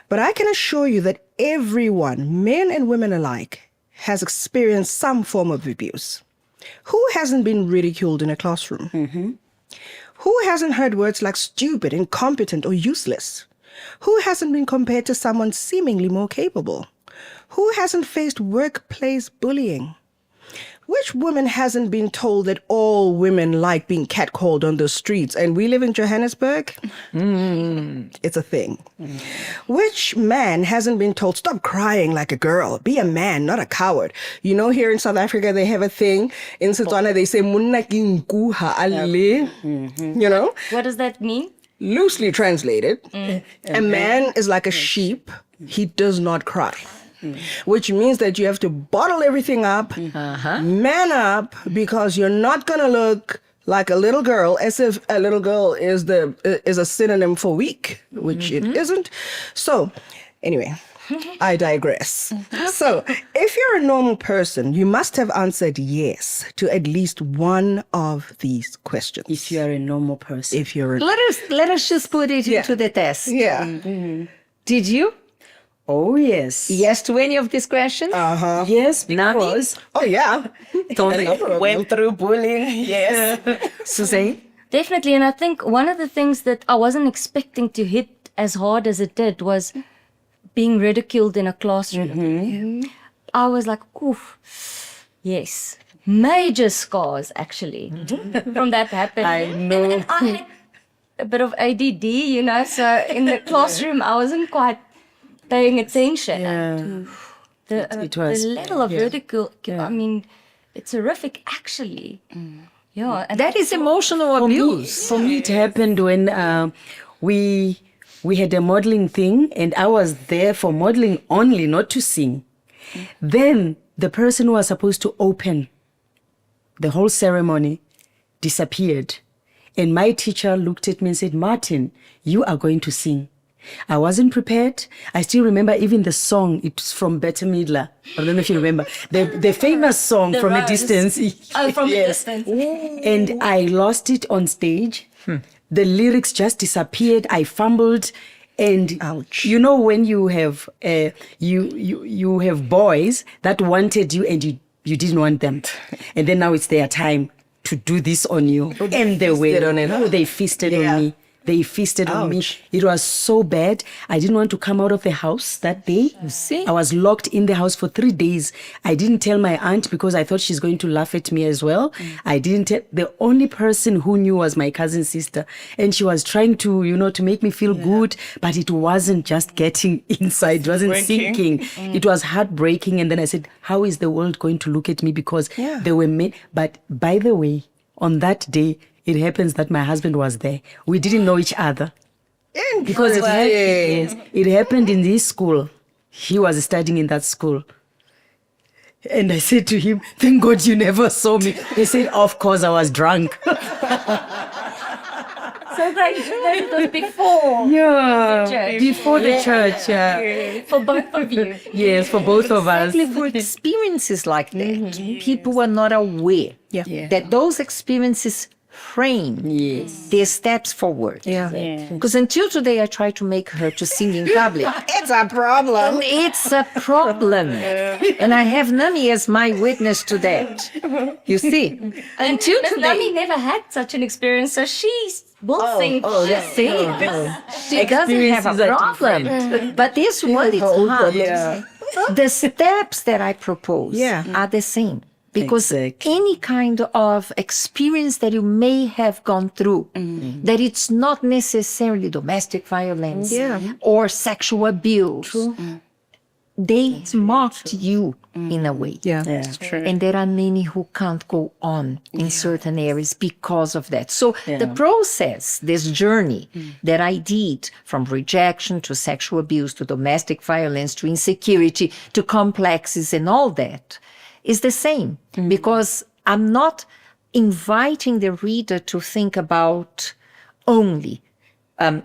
But I can assure you that everyone, men and women alike, has experienced some form of abuse. Who hasn't been ridiculed in a classroom? Who hasn't heard words like stupid, incompetent, or useless? Who hasn't been compared to someone seemingly more capable? Who hasn't faced workplace bullying? Which woman hasn't been told that all women like being catcalled on the streets, and we live in Johannesburg? It's a thing. Which man hasn't been told, stop crying like a girl, be a man, not a coward? You know, here in South Africa, they have a thing. In Setswana, they say, "Monna ke nku ha a le." You know? What does that mean? Loosely translated, a man is like a sheep. He does not cry. Which means that you have to bottle everything up, man up, because you're not going to look like a little girl, as if a little girl is a synonym for weak, which it isn't. So, anyway, I digress. So, if you're a normal person, you must have answered yes to at least one of these questions. If you're a normal person. If you're a... Let us just put it into the test. Yeah. Did you? Oh, yes. Yes to any of these questions? Yes, because... Oh, yeah. Went through bullying, yes. Suzanne? Definitely. And I think one of the things that I wasn't expecting to hit as hard as it did was being ridiculed in a classroom. I was like, oof, yes. Major scars, actually, from that happening. I know. And I had a bit of ADD, you know, so in the classroom I wasn't quite paying attention. And It was, the level of ridicule, I mean, it's horrific actually. Yeah. And That is emotional abuse. For me, it happened when we had a modeling thing, and I was there for modeling only, not to sing. Then the person who was supposed to open the whole ceremony disappeared. And my teacher looked at me and said, Martin, you are going to sing. I wasn't prepared. I still remember even the song. It's from Bette Midler. I don't know if you remember. The famous song, From a Rose. Distance. Oh, from Yes. a distance. And I lost it on stage. The lyrics just disappeared. I fumbled. And Ouch. you know when you have you have boys that wanted you and you didn't want them, and then now it's their time to do this on you, and they feasted on it, huh? they feasted Yeah. on me. They feasted on me. Ouch. It was so bad. I didn't want to come out of the house that day. You see? I was locked in the house for 3 days. I didn't tell my aunt because I thought she's going to laugh at me as well. I didn't tell. The only person who knew was my cousin sister. And she was trying to, to make me feel good, but it wasn't just getting inside. It wasn't sinking. It was heartbreaking. And then I said, how is the world going to look at me? Because they were made. But by the way, on that day, it happens that my husband was there. We didn't know each other. Because it happened in this school. He was studying in that school. And I said to him, thank God you never saw me. He said, of course, I was drunk. So great. That was before. Yeah, before the church. Yeah. For both of you. Yes, for both of us. Exactly for experiences like that, people were not aware that those experiences frame their steps forward. Because until today, I try to make her to sing in public. It's a problem. It's a problem. And I have Nami as my witness to that. You see? Until Miss today. Nami never had such an experience, so she will sing. See? She doesn't have a Experiences are problem. But this one is hard. The steps that I propose are the same. Because Exactly. any kind of experience that you may have gone through, that it's not necessarily domestic violence or sexual abuse, they marked you in a way. It's true. And there are many who can't go on in certain areas because of that. So the process, this journey that I did from rejection to sexual abuse to domestic violence to insecurity to complexes and all that is the same, because I'm not inviting the reader to think about only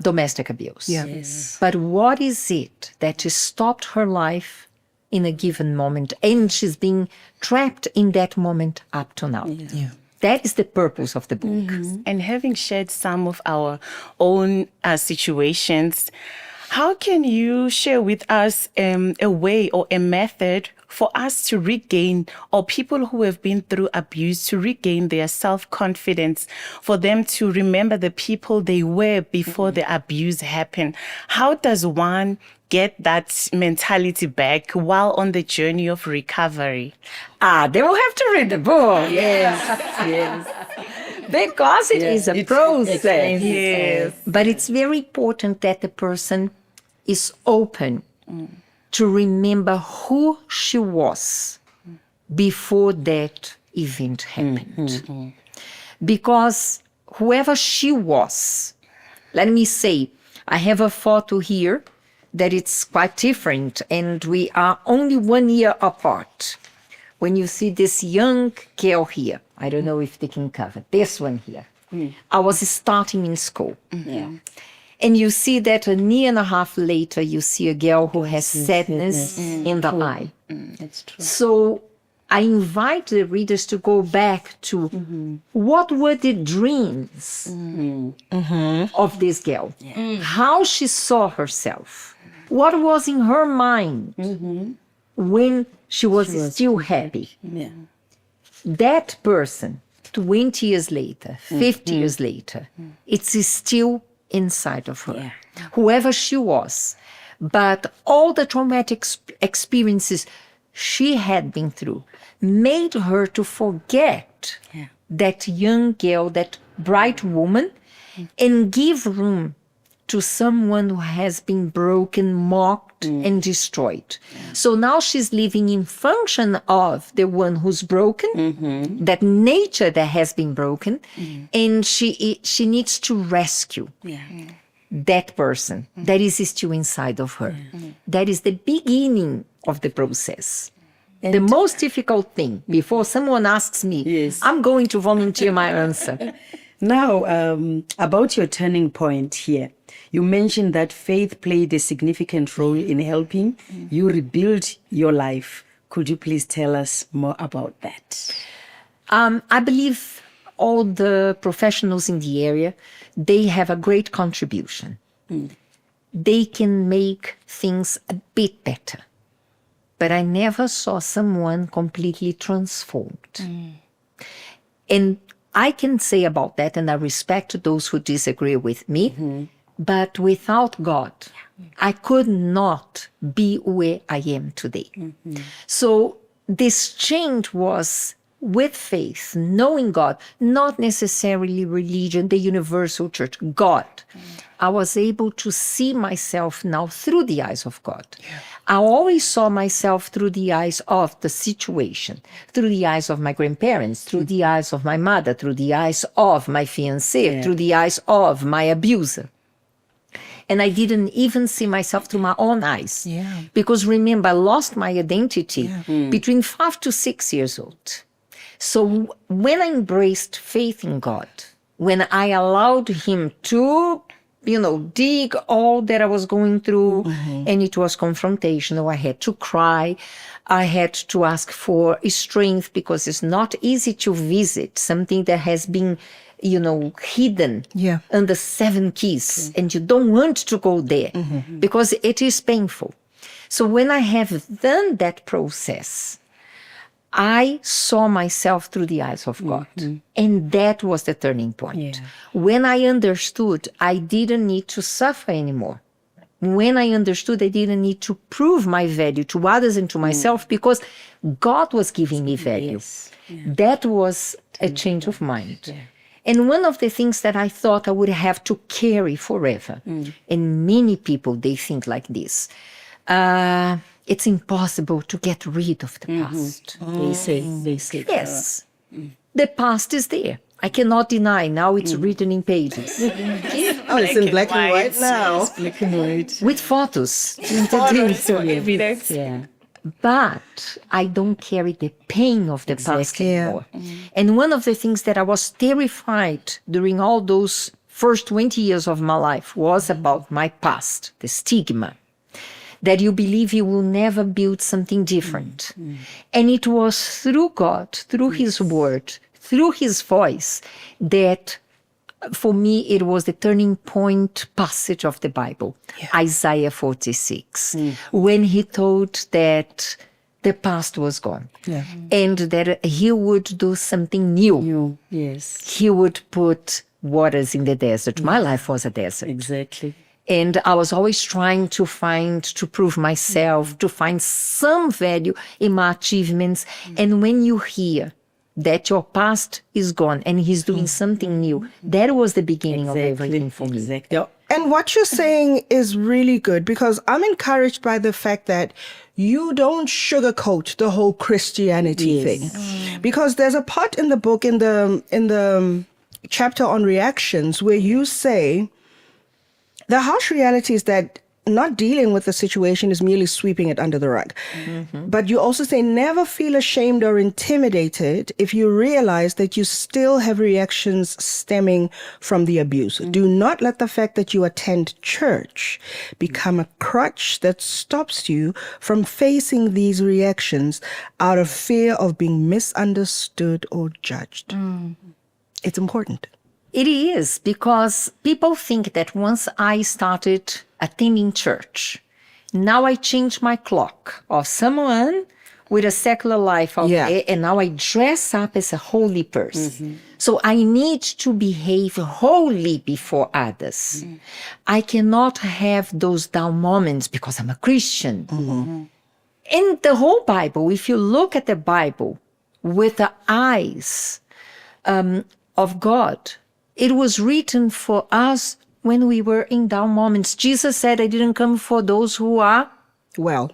domestic abuse. But what is it that has stopped her life in a given moment, and she's being trapped in that moment up to now? That is the purpose of the book. And having shared some of our own situations, how can you share with us a way or a method for us to regain, or people who have been through abuse to regain their self-confidence, for them to remember the people they were before the abuse happened? How does one get that mentality back while on the journey of recovery? They will have to read the book. Because it is a process. But it's very important that the person is open to remember who she was before that event happened. Because whoever she was, let me say, I have a photo here that it's quite different, and we are only 1 year apart. When you see this young girl here, I don't know if they can cover this one here. I was starting in school. And you see that a year and a half later, you see a girl who has sadness in the eye. That's true. So I invite the readers to go back to what were the dreams of this girl, how she saw herself, what was in her mind when she was still happy. That person, 20 years later, 50 years later, it's still inside of her, whoever she was. But all the traumatic experiences she had been through made her to forget that young girl that bright woman, and give room to someone who has been broken, mocked, and destroyed. So now she's living in function of the one who's broken, that nature that has been broken, and she needs to rescue that person that is still inside of her. That is the beginning of the process. The most difficult thing, before someone asks me, I'm going to volunteer my answer. Now, about your turning point here, you mentioned that faith played a significant role in helping you rebuild your life. Could you please tell us more about that? I believe all the professionals in the area, they have a great contribution. They can make things a bit better. But I never saw someone completely transformed. And I can say about that, and I respect those who disagree with me, but without God, I could not be where I am today. So this change was with faith, knowing God, not necessarily religion, the universal church, God. I was able to see myself now through the eyes of God. I always saw myself through the eyes of the situation, through the eyes of my grandparents, through the eyes of my mother, through the eyes of my fiancé, through the eyes of my abuser. And I didn't even see myself through my own eyes. Because remember, I lost my identity between 5 to 6 years old. So when I embraced faith in God, when I allowed him to, dig all that I was going through, and it was confrontational, I had to cry, I had to ask for strength, because it's not easy to visit something that has been, hidden under 7 keys, and you don't want to go there because it is painful. So when I have done that process, I saw myself through the eyes of God. And that was the turning point. When I understood I didn't need to suffer anymore. When I understood I didn't need to prove my value to others and to myself, because God was giving me value. That was a change of mind. And one of the things that I thought I would have to carry forever, and many people, they think like this, it's impossible to get rid of the past. They say. Yes, the past is there. I cannot deny. Now it's written in pages. It's in black and white now. Black and white. With photos. Evidence. But I don't carry the pain of the past anymore. And one of the things that I was terrified during all those first 20 years of my life was about my past, the stigma, that you believe you will never build something different. And it was through God, through his word, through his voice, that for me, it was the turning point passage of the Bible, Isaiah 46, when he told that the past was gone and that he would do something new. He would put waters in the desert. My life was a desert. Exactly. And I was always trying to prove myself, to find some value in my achievements. And when you hear that your past is gone and he's doing something new, that was the beginning of everything for me. And what you're saying is really good, because I'm encouraged by the fact that you don't sugarcoat the whole Christianity thing. Because there's a part in the book, in the chapter on reactions, where you say the harsh reality is that not dealing with the situation is merely sweeping it under the rug. But you also say never feel ashamed or intimidated if you realize that you still have reactions stemming from the abuse. Do not let the fact that you attend church become a crutch that stops you from facing these reactions out of fear of being misunderstood or judged. It's important. It is, because people think that once I started attending church, now I change my clock of someone with a secular life out there, and now I dress up as a holy person. So I need to behave holy before others. I cannot have those down moments because I'm a Christian. In the whole Bible, if you look at the Bible with the eyes of God, It was written for us when we were in down moments. Jesus said, I didn't come for those who are Well,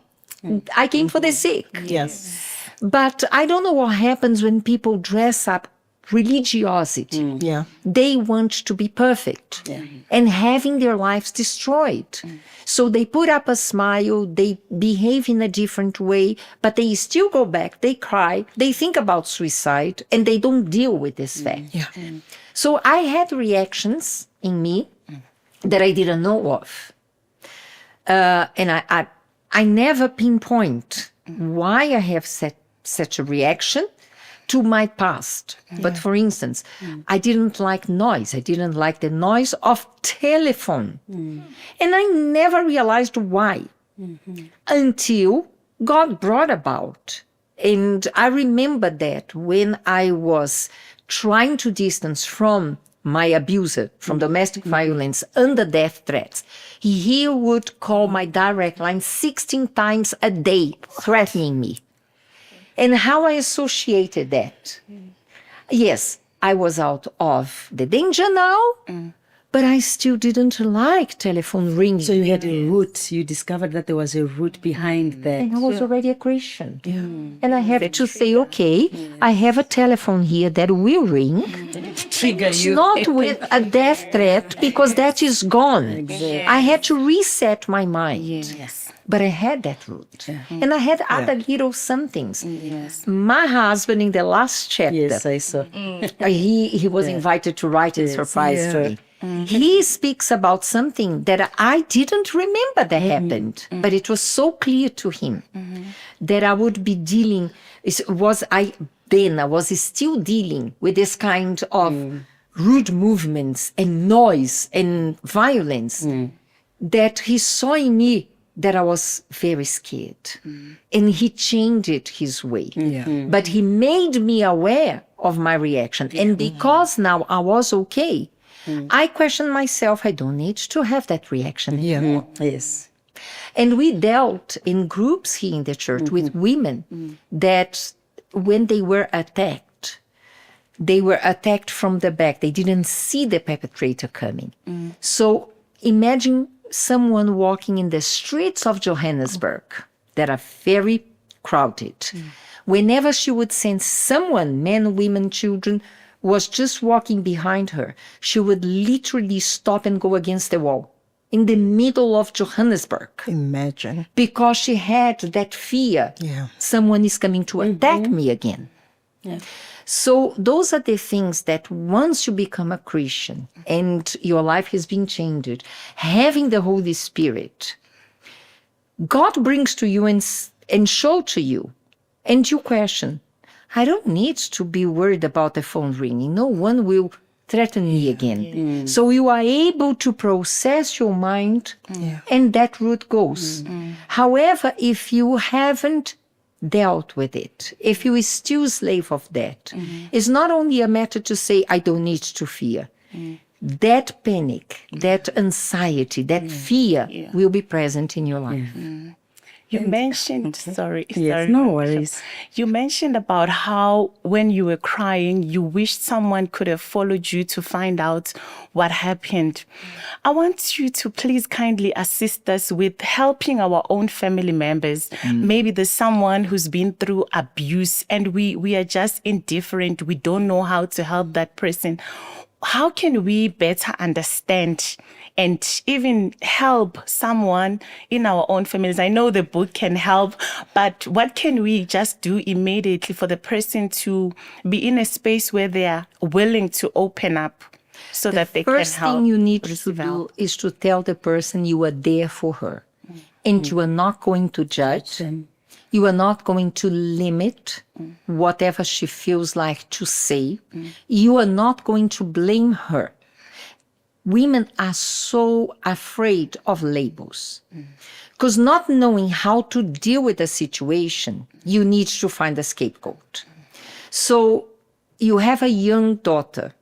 I came for the sick. yes. But I don't know what happens when people dress up religiosity. Yeah. They want to be perfect and having their lives destroyed. So they put up a smile, they behave in a different way, but they still go back, they cry, they think about suicide, and they don't deal with this fact. Yeah. So I had reactions in me that I didn't know of. And I never pinpoint why I have such a reaction to my past. But for instance, I didn't like noise. I didn't like the noise of telephone. And I never realized why until God brought about. And I remember that when I was trying to distance from my abuser, from domestic violence, under death threats, he would call my direct line 16 times a day, threatening me. And how I associated that. Yes, I was out of the danger now, but I still didn't like telephone ringing. So you had a root. You discovered that there was a root behind that. And I was already a Christian. And I have to say, okay, I have a telephone here that will ring. Trigger It's not with a death threat because that is gone. I had to reset my mind. Yes. But I had that root. And I had other little somethings. My husband in the last chapter, Yes, I saw. he was invited to write a surprise to me. He speaks about something that I didn't remember that happened, but it was so clear to him that I would be dealing, I was still dealing with this kind of rude movements and noise and violence that he saw in me that I was very scared. And he changed his way. But he made me aware of my reaction. And because now I was okay, I questioned myself, I don't need to have that reaction anymore. Yes. And we dealt in groups here in the church with women that when they were attacked from the back. They didn't see the perpetrator coming. So imagine someone walking in the streets of Johannesburg that are very crowded. Whenever she would sense someone, men, women, children, was just walking behind her, she would literally stop and go against the wall in the middle of Johannesburg. Imagine. Because she had that fear. Someone is coming to attack me again. So those are the things that once you become a Christian and your life has been changed, having the Holy Spirit, God brings to you and show to you, and you question, I don't need to be worried about the phone ringing. No one will threaten me again. So you are able to process your mind and that route goes. However, if you haven't dealt with it, if you are still a slave of that, it's not only a matter to say, I don't need to fear. That panic, that anxiety, that fear will be present in your life. You mentioned, sorry. No worries. You mentioned about how when you were crying, you wished someone could have followed you to find out what happened. I want you to please kindly assist us with helping our own family members. Maybe there's someone who's been through abuse and we are just indifferent. We don't know how to help that person. How can we better understand and even help someone in our own families? I know the book can help, but what can we just do immediately for the person to be in a space where they are willing to open up so that they can help? First thing you need to do is to tell the person you are there for her. And you are not going to judge. You are not going to limit whatever she feels like to say. You are not going to blame her. Women are so afraid of labels. Because not knowing how to deal with a situation, you need to find a scapegoat. So you have a young daughter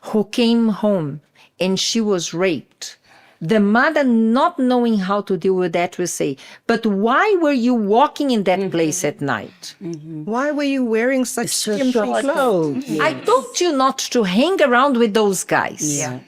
who came home and she was raped. The mother, not knowing how to deal with that, will say, but why were you walking in that place at night? Why were you wearing such skimpy clothes? I told you not to hang around with those guys. Yeah.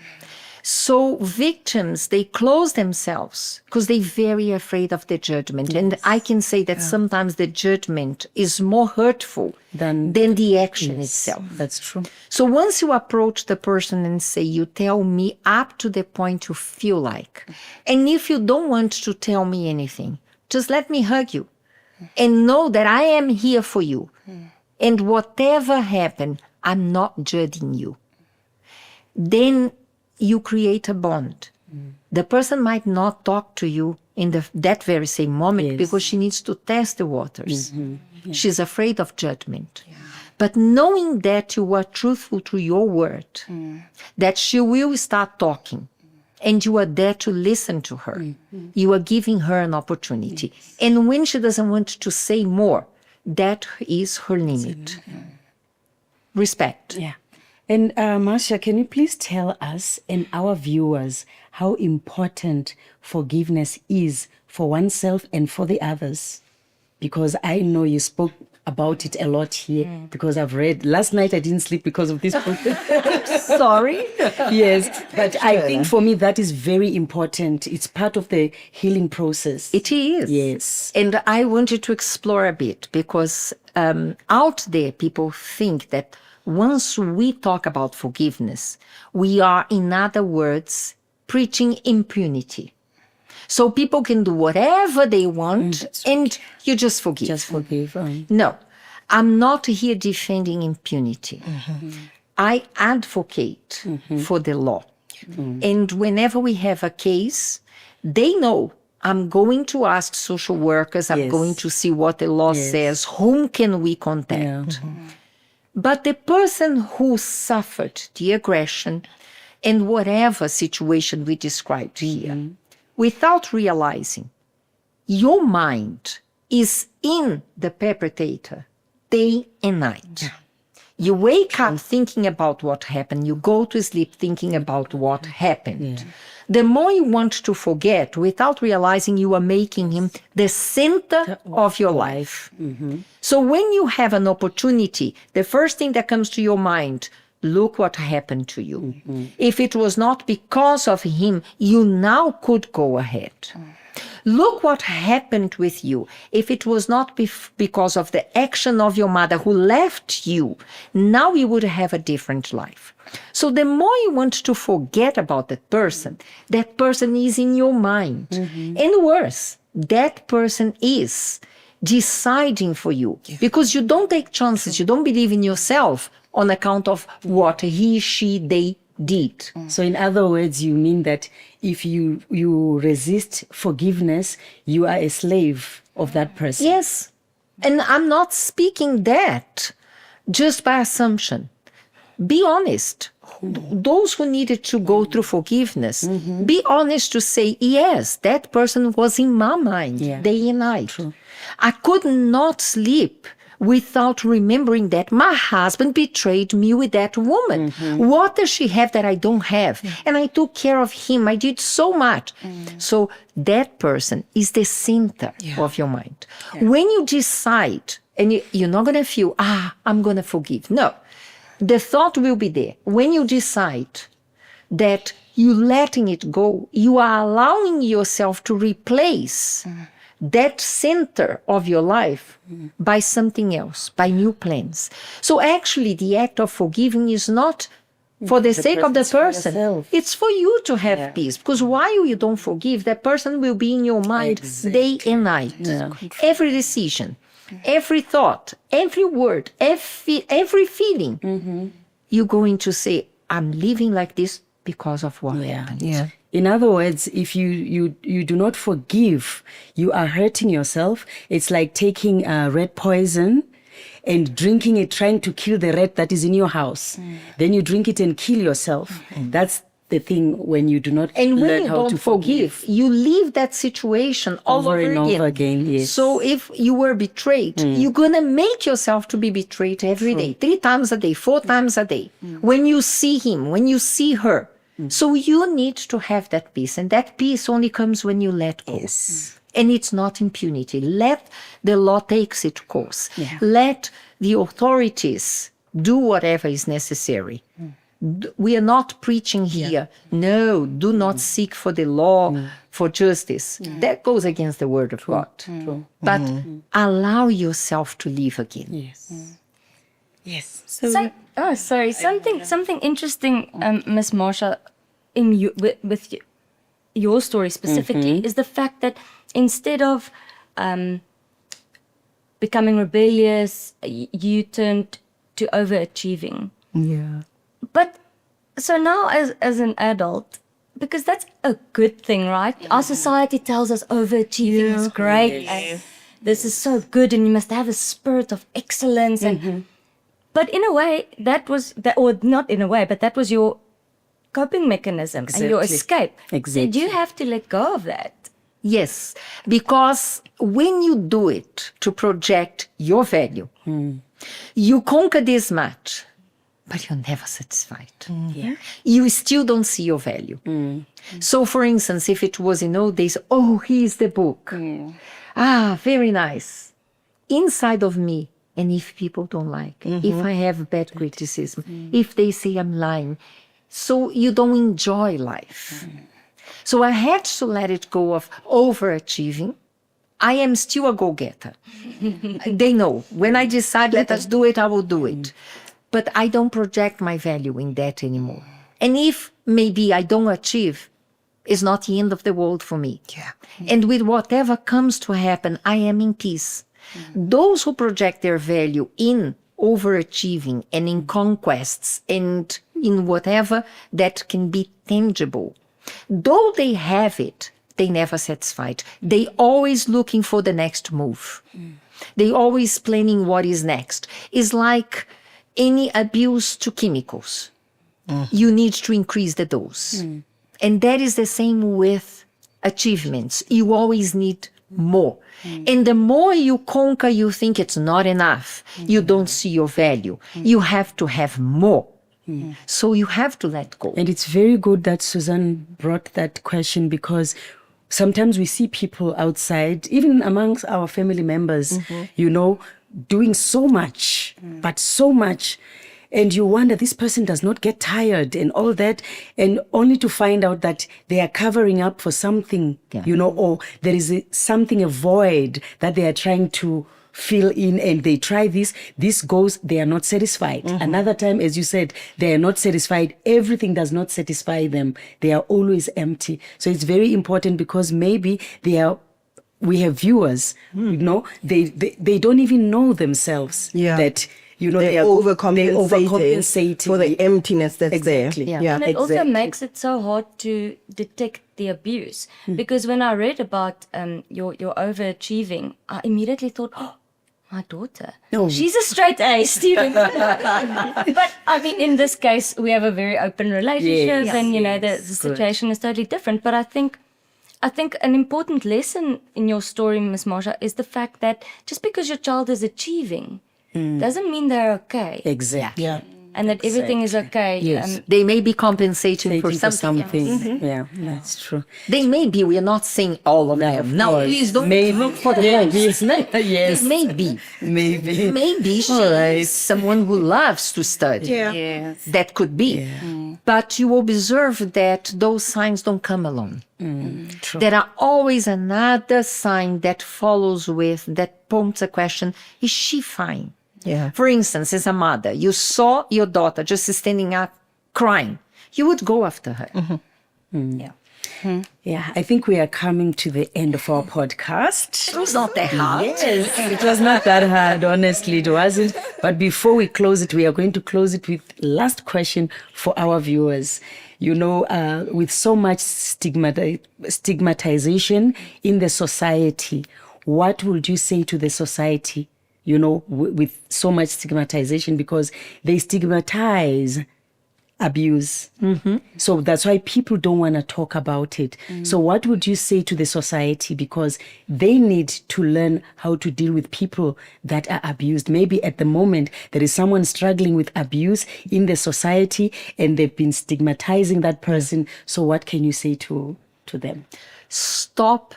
So victims, they close themselves because they're very afraid of the judgment. And I can say that sometimes the judgment is more hurtful than the action itself. That's true. So once you approach the person and say, you tell me up to the point you feel like. And if you don't want to tell me anything, just let me hug you and know that I am here for you. And whatever happened, I'm not judging you. Then you create a bond. The person might not talk to you in that very same moment because she needs to test the waters. She's afraid of judgment. But knowing that you are truthful to your word, that she will start talking, and you are there to listen to her, you are giving her an opportunity. And when she doesn't want to say more, that is her limit. Respect. Yeah. And Marcia, can you please tell us and our viewers how important forgiveness is for oneself and for the others? Because I know you spoke about it a lot here because I've read. Last night I didn't sleep because of this book. Sorry? Yes, but I think for me that is very important. It's part of the healing process. It is. Yes. And I wanted to explore a bit because out there people think that once we talk about forgiveness, we are, in other words, preaching impunity. So people can do whatever they want and you just forgive. Just forgive. No, I'm not here defending impunity. I advocate for the law. And whenever we have a case, they know I'm going to ask social workers, I'm going to see what the law says, whom can we contact? But the person who suffered the aggression in whatever situation we described here, without realizing, your mind is in the perpetrator day and night. You wake up thinking about what happened. You go to sleep thinking about what happened. The more you want to forget, without realizing you are making him the center of your life. So when you have an opportunity, the first thing that comes to your mind, look what happened to you. If it was not because of him, you now could go ahead. Look what happened with you. If it was not because of the action of your mother who left you, now you would have a different life. So the more you want to forget about that person is in your mind. And worse, that person is deciding for you because you don't take chances. You don't believe in yourself on account of what he, she, they did. So in other words, you mean that if you resist forgiveness, you are a slave of that person. Yes. And I'm not speaking that just by assumption. Be honest. Those who needed to go through forgiveness, be honest to say, yes, that person was in my mind day and night. I could not sleep without remembering that my husband betrayed me with that woman. What does she have that I don't have? And I took care of him. I did so much. So that person is the center of your mind. When you decide, and you're not going to feel, I'm going to forgive. No, the thought will be there. When you decide that you're letting it go, you are allowing yourself to replace that center of your life by something else, by new plans. So actually, the act of forgiving is not for the sake of the person. It's for you to have peace. Because while you don't forgive, that person will be in your mind day and night. Every decision, every thought, every word, every feeling, you're going to say, I'm living like this because of what happened. In other words, if you do not forgive, you are hurting yourself. It's like taking rat poison and drinking it, trying to kill the rat that is in your house. Then you drink it and kill yourself. That's the thing when you do not and when learn you how don't to forgive, you leave that situation over and over again. Yes. So if you were betrayed, you're going to make yourself to be betrayed every day, 3 times a day, 4 times a day. When you see him, when you see her, So you need to have that peace. And that peace only comes when you let go. Yes. And it's not impunity. Let the law takes its course. Let the authorities do whatever is necessary. We are not preaching here, no, do not seek for the law, for justice. That goes against the word of God. But allow yourself to live again. Yes. Yes. Something interesting, Miss Marcia, in you with your story specifically is the fact that instead of becoming rebellious, you turned to overachieving. Yeah. But so now as an adult, because that's a good thing, right? Our society tells us overachieving is great. And this is so good and you must have a spirit of excellence. And but in a way, that was your coping mechanism and your escape. Exactly. Did you have to let go of that? Yes, because when you do it to project your value, you conquer this much, but you're never satisfied. You still don't see your value. So, for instance, if it was in old days, oh, here's the book. Very nice. Inside of me, and if people don't like, if I have bad criticism, if they say I'm lying, so you don't enjoy life. So I had to let it go of overachieving. I am still a go-getter. They know. When I decide, let us do it, I will do it. But I don't project my value in that anymore. And if maybe I don't achieve, it's not the end of the world for me. And with whatever comes to happen, I am in peace. Those who project their value in overachieving and in conquests and in whatever that can be tangible, though they have it, they never satisfied. They always looking for the next move. They always planning what is next. It's like any abuse to chemicals. You need to increase the dose. And that is the same with achievements. You always need more. And the more you conquer, you think it's not enough. You don't see your value. You have to have more. So you have to let go. And it's very good that Suzanne brought that question, because sometimes we see people outside, even amongst our family members, doing so much, but so much. And you wonder, this person does not get tired and all that, and only to find out that they are covering up for something, or there is a void that they are trying to fill in, and they try this goes, they are not satisfied. Another time, as you said, they are not satisfied. Everything does not satisfy them. They are always empty. So it's very important, because maybe we have viewers, they don't even know themselves that they are overcompensating for the emptiness that's there. And it also makes it so hard to detect the abuse, because when I read about your overachieving, I immediately thought, oh, my daughter, she's a straight A student. But I mean, in this case, we have a very open relationship, and the situation is totally different. But I think an important lesson in your story, Ms. Marcia, is the fact that just because your child is achieving doesn't mean they're okay. Exactly. Yeah. And that everything is okay. Yes. They may be compensating for something. Yeah, that's true. They may be. We are not saying all of them. No, please don't look for the yes. Yes. Maybe. Maybe she's someone who loves to study. Yes. That could be. But you observe that those signs don't come alone. There are always another sign that follows with, that prompts a question, is she fine? For instance, as a mother, you saw your daughter just standing up crying. You would go after her. Yeah, I think we are coming to the end of our podcast. It was not that hard. Yes, it was not that hard, honestly, it wasn't. But before we close it, we are going to close it with last question for our viewers. With so much stigmatization in the society, what would you say to the society? With so much stigmatization, because they stigmatize abuse. So that's why people don't want to talk about it. So what would you say to the society? Because they need to learn how to deal with people that are abused. Maybe at the moment there is someone struggling with abuse in the society and they've been stigmatizing that person. So what can you say to them? Stop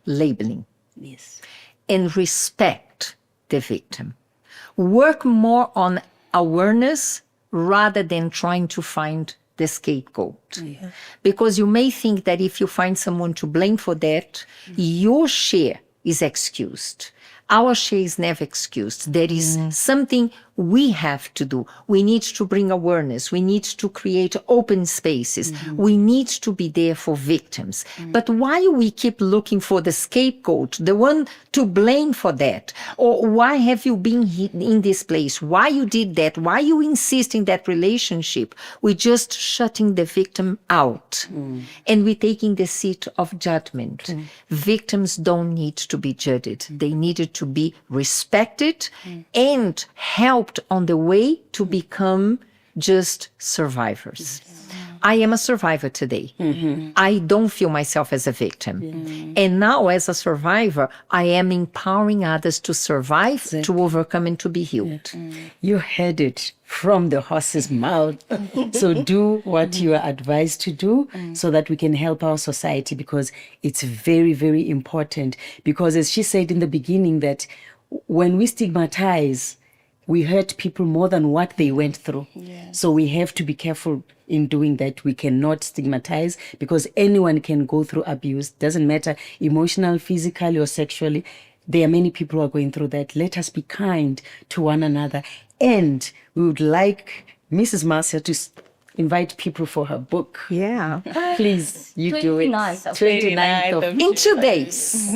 labeling. Yes. And respect the victim. Work more on awareness rather than trying to find the scapegoat. Because you may think that if you find someone to blame for that, your share is excused. Our share is never excused. There is something we have to do. We need to bring awareness. We need to create open spaces. We need to be there for victims. But why we keep looking for the scapegoat, the one to blame for that? Or why have you been in this place? Why you did that? Why you insist in that relationship? We're just shutting the victim out. And we're taking the seat of judgment. Victims don't need to be judged. They needed to be respected and helped on the way to become just survivors. I am a survivor today. I don't feel myself as a victim. And now as a survivor, I am empowering others to survive, to overcome and to be healed. You heard it from the horse's mouth. So do what you are advised to do so that we can help our society, because it's very, very important. Because as she said in the beginning, that when we stigmatize, we hurt people more than what they went through. So we have to be careful in doing that. We cannot stigmatize, because anyone can go through abuse. Doesn't matter, emotional, physically, or sexually. There are many people who are going through that. Let us be kind to one another. And we would like Mrs. Marcia to invite people for her book. Yeah. Please, you do it. 29th of In 2 days.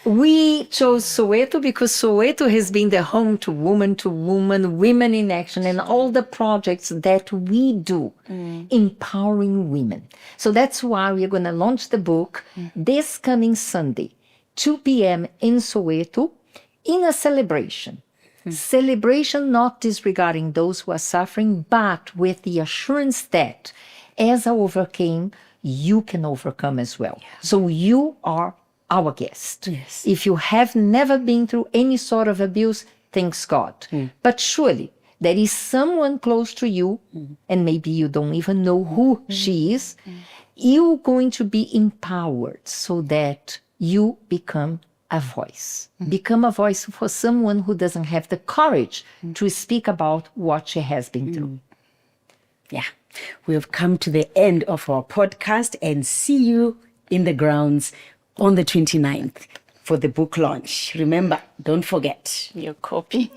We chose Soweto because Soweto has been the home to woman, women in action, and all the projects that we do, empowering women. So that's why we're going to launch the book this coming Sunday, 2 p.m. in Soweto, in a celebration. Celebration not disregarding those who are suffering, but with the assurance that as I overcame, you can overcome as well. So you are our guest. If you have never been through any sort of abuse, thanks God. But surely there is someone close to you, and maybe you don't even know who she is, you're going to be empowered so that you become a voice. Become a voice for someone who doesn't have the courage to speak about what she has been through. Yeah, we have come to the end of our podcast, and see you in the grounds on the 29th for the book launch. Remember, don't forget. Your copy.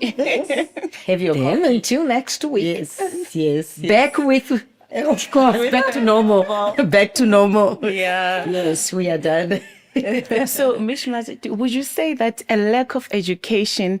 Have your Then copy. until next week. Yes. Back with... Of course, back to normal. Back to normal. Yeah. Yes, we are done. So, Ms. Marcia, would you say that a lack of education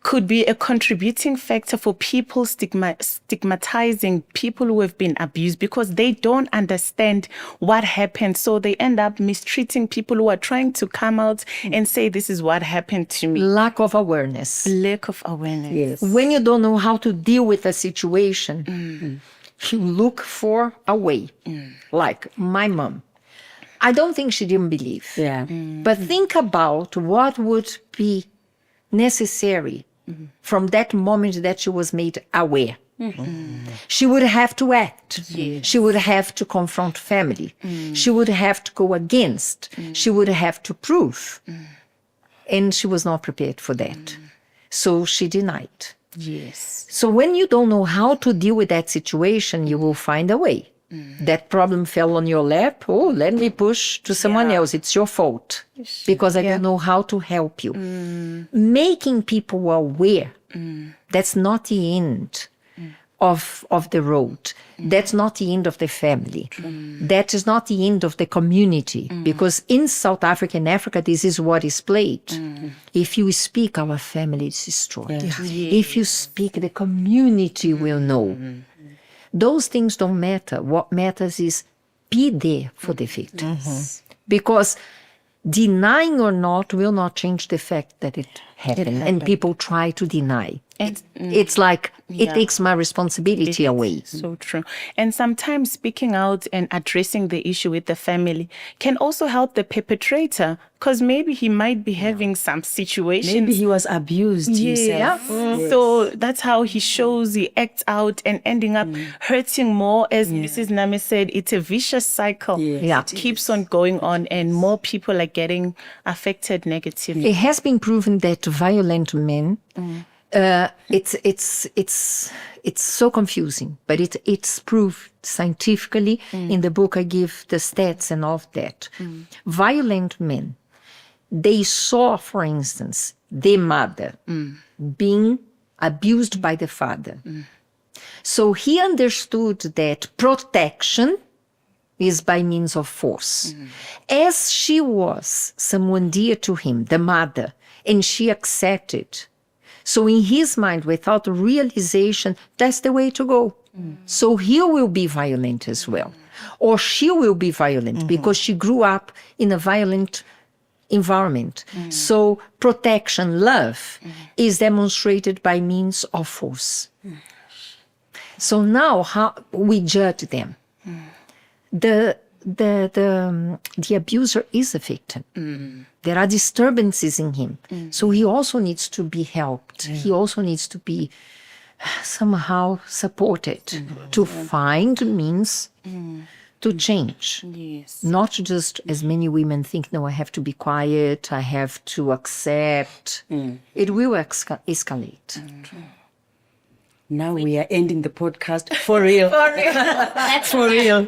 could be a contributing factor for people stigmatizing people who have been abused, because they don't understand what happened? So they end up mistreating people who are trying to come out and say, this is what happened to me. Lack of awareness. Lack of awareness. Yes. When you don't know how to deal with a situation, you look for a way. Like my mom. I don't think she didn't believe. Yeah. But think about what would be necessary from that moment that she was made aware. She would have to act. She would have to confront family. She would have to go against. She would have to prove. And she was not prepared for that. So she denied. Yes. So when you don't know how to deal with that situation, you will find a way. That problem fell on your lap. Oh, let me push to someone else. It's your fault because I don't know how to help you. Making people aware, that's not the end of the road. That's not the end of the family. That is not the end of the community. Because in South Africa and Africa, this is what is played. If you speak, our family is destroyed. If you speak, the community will know. Those things don't matter. What matters is be there for the victims. Because denying or not will not change the fact that it happened. And people try to deny. It's like It takes my responsibility away. So true. And sometimes speaking out and addressing the issue with the family can also help the perpetrator, because maybe he might be having some situations. Maybe he was abused himself. So that's how he shows, he acts out and ending up hurting more. As Mrs. Name said, it's a vicious cycle. Yes, It keeps on going on, and more people are getting affected negatively. It has been proven that violent men, it's so confusing, but it's proved scientifically. In the book, I give the stats and all of that. Violent men, they saw, for instance, their mother being abused by the father. So he understood that protection is by means of force. As she was someone dear to him, the mother, and she accepted. So in his mind, without realization, that's the way to go. So he will be violent as well. Or she will be violent because she grew up in a violent environment. So protection, love, is demonstrated by means of force. So now how we judge them. The abuser is a victim. There are disturbances in him. So he also needs to be helped. He also needs to be somehow supported to find means to change. Yes. Not just as many women think, no, I have to be quiet, I have to accept. It will escalate. Now we are ending the podcast for real. That's For real.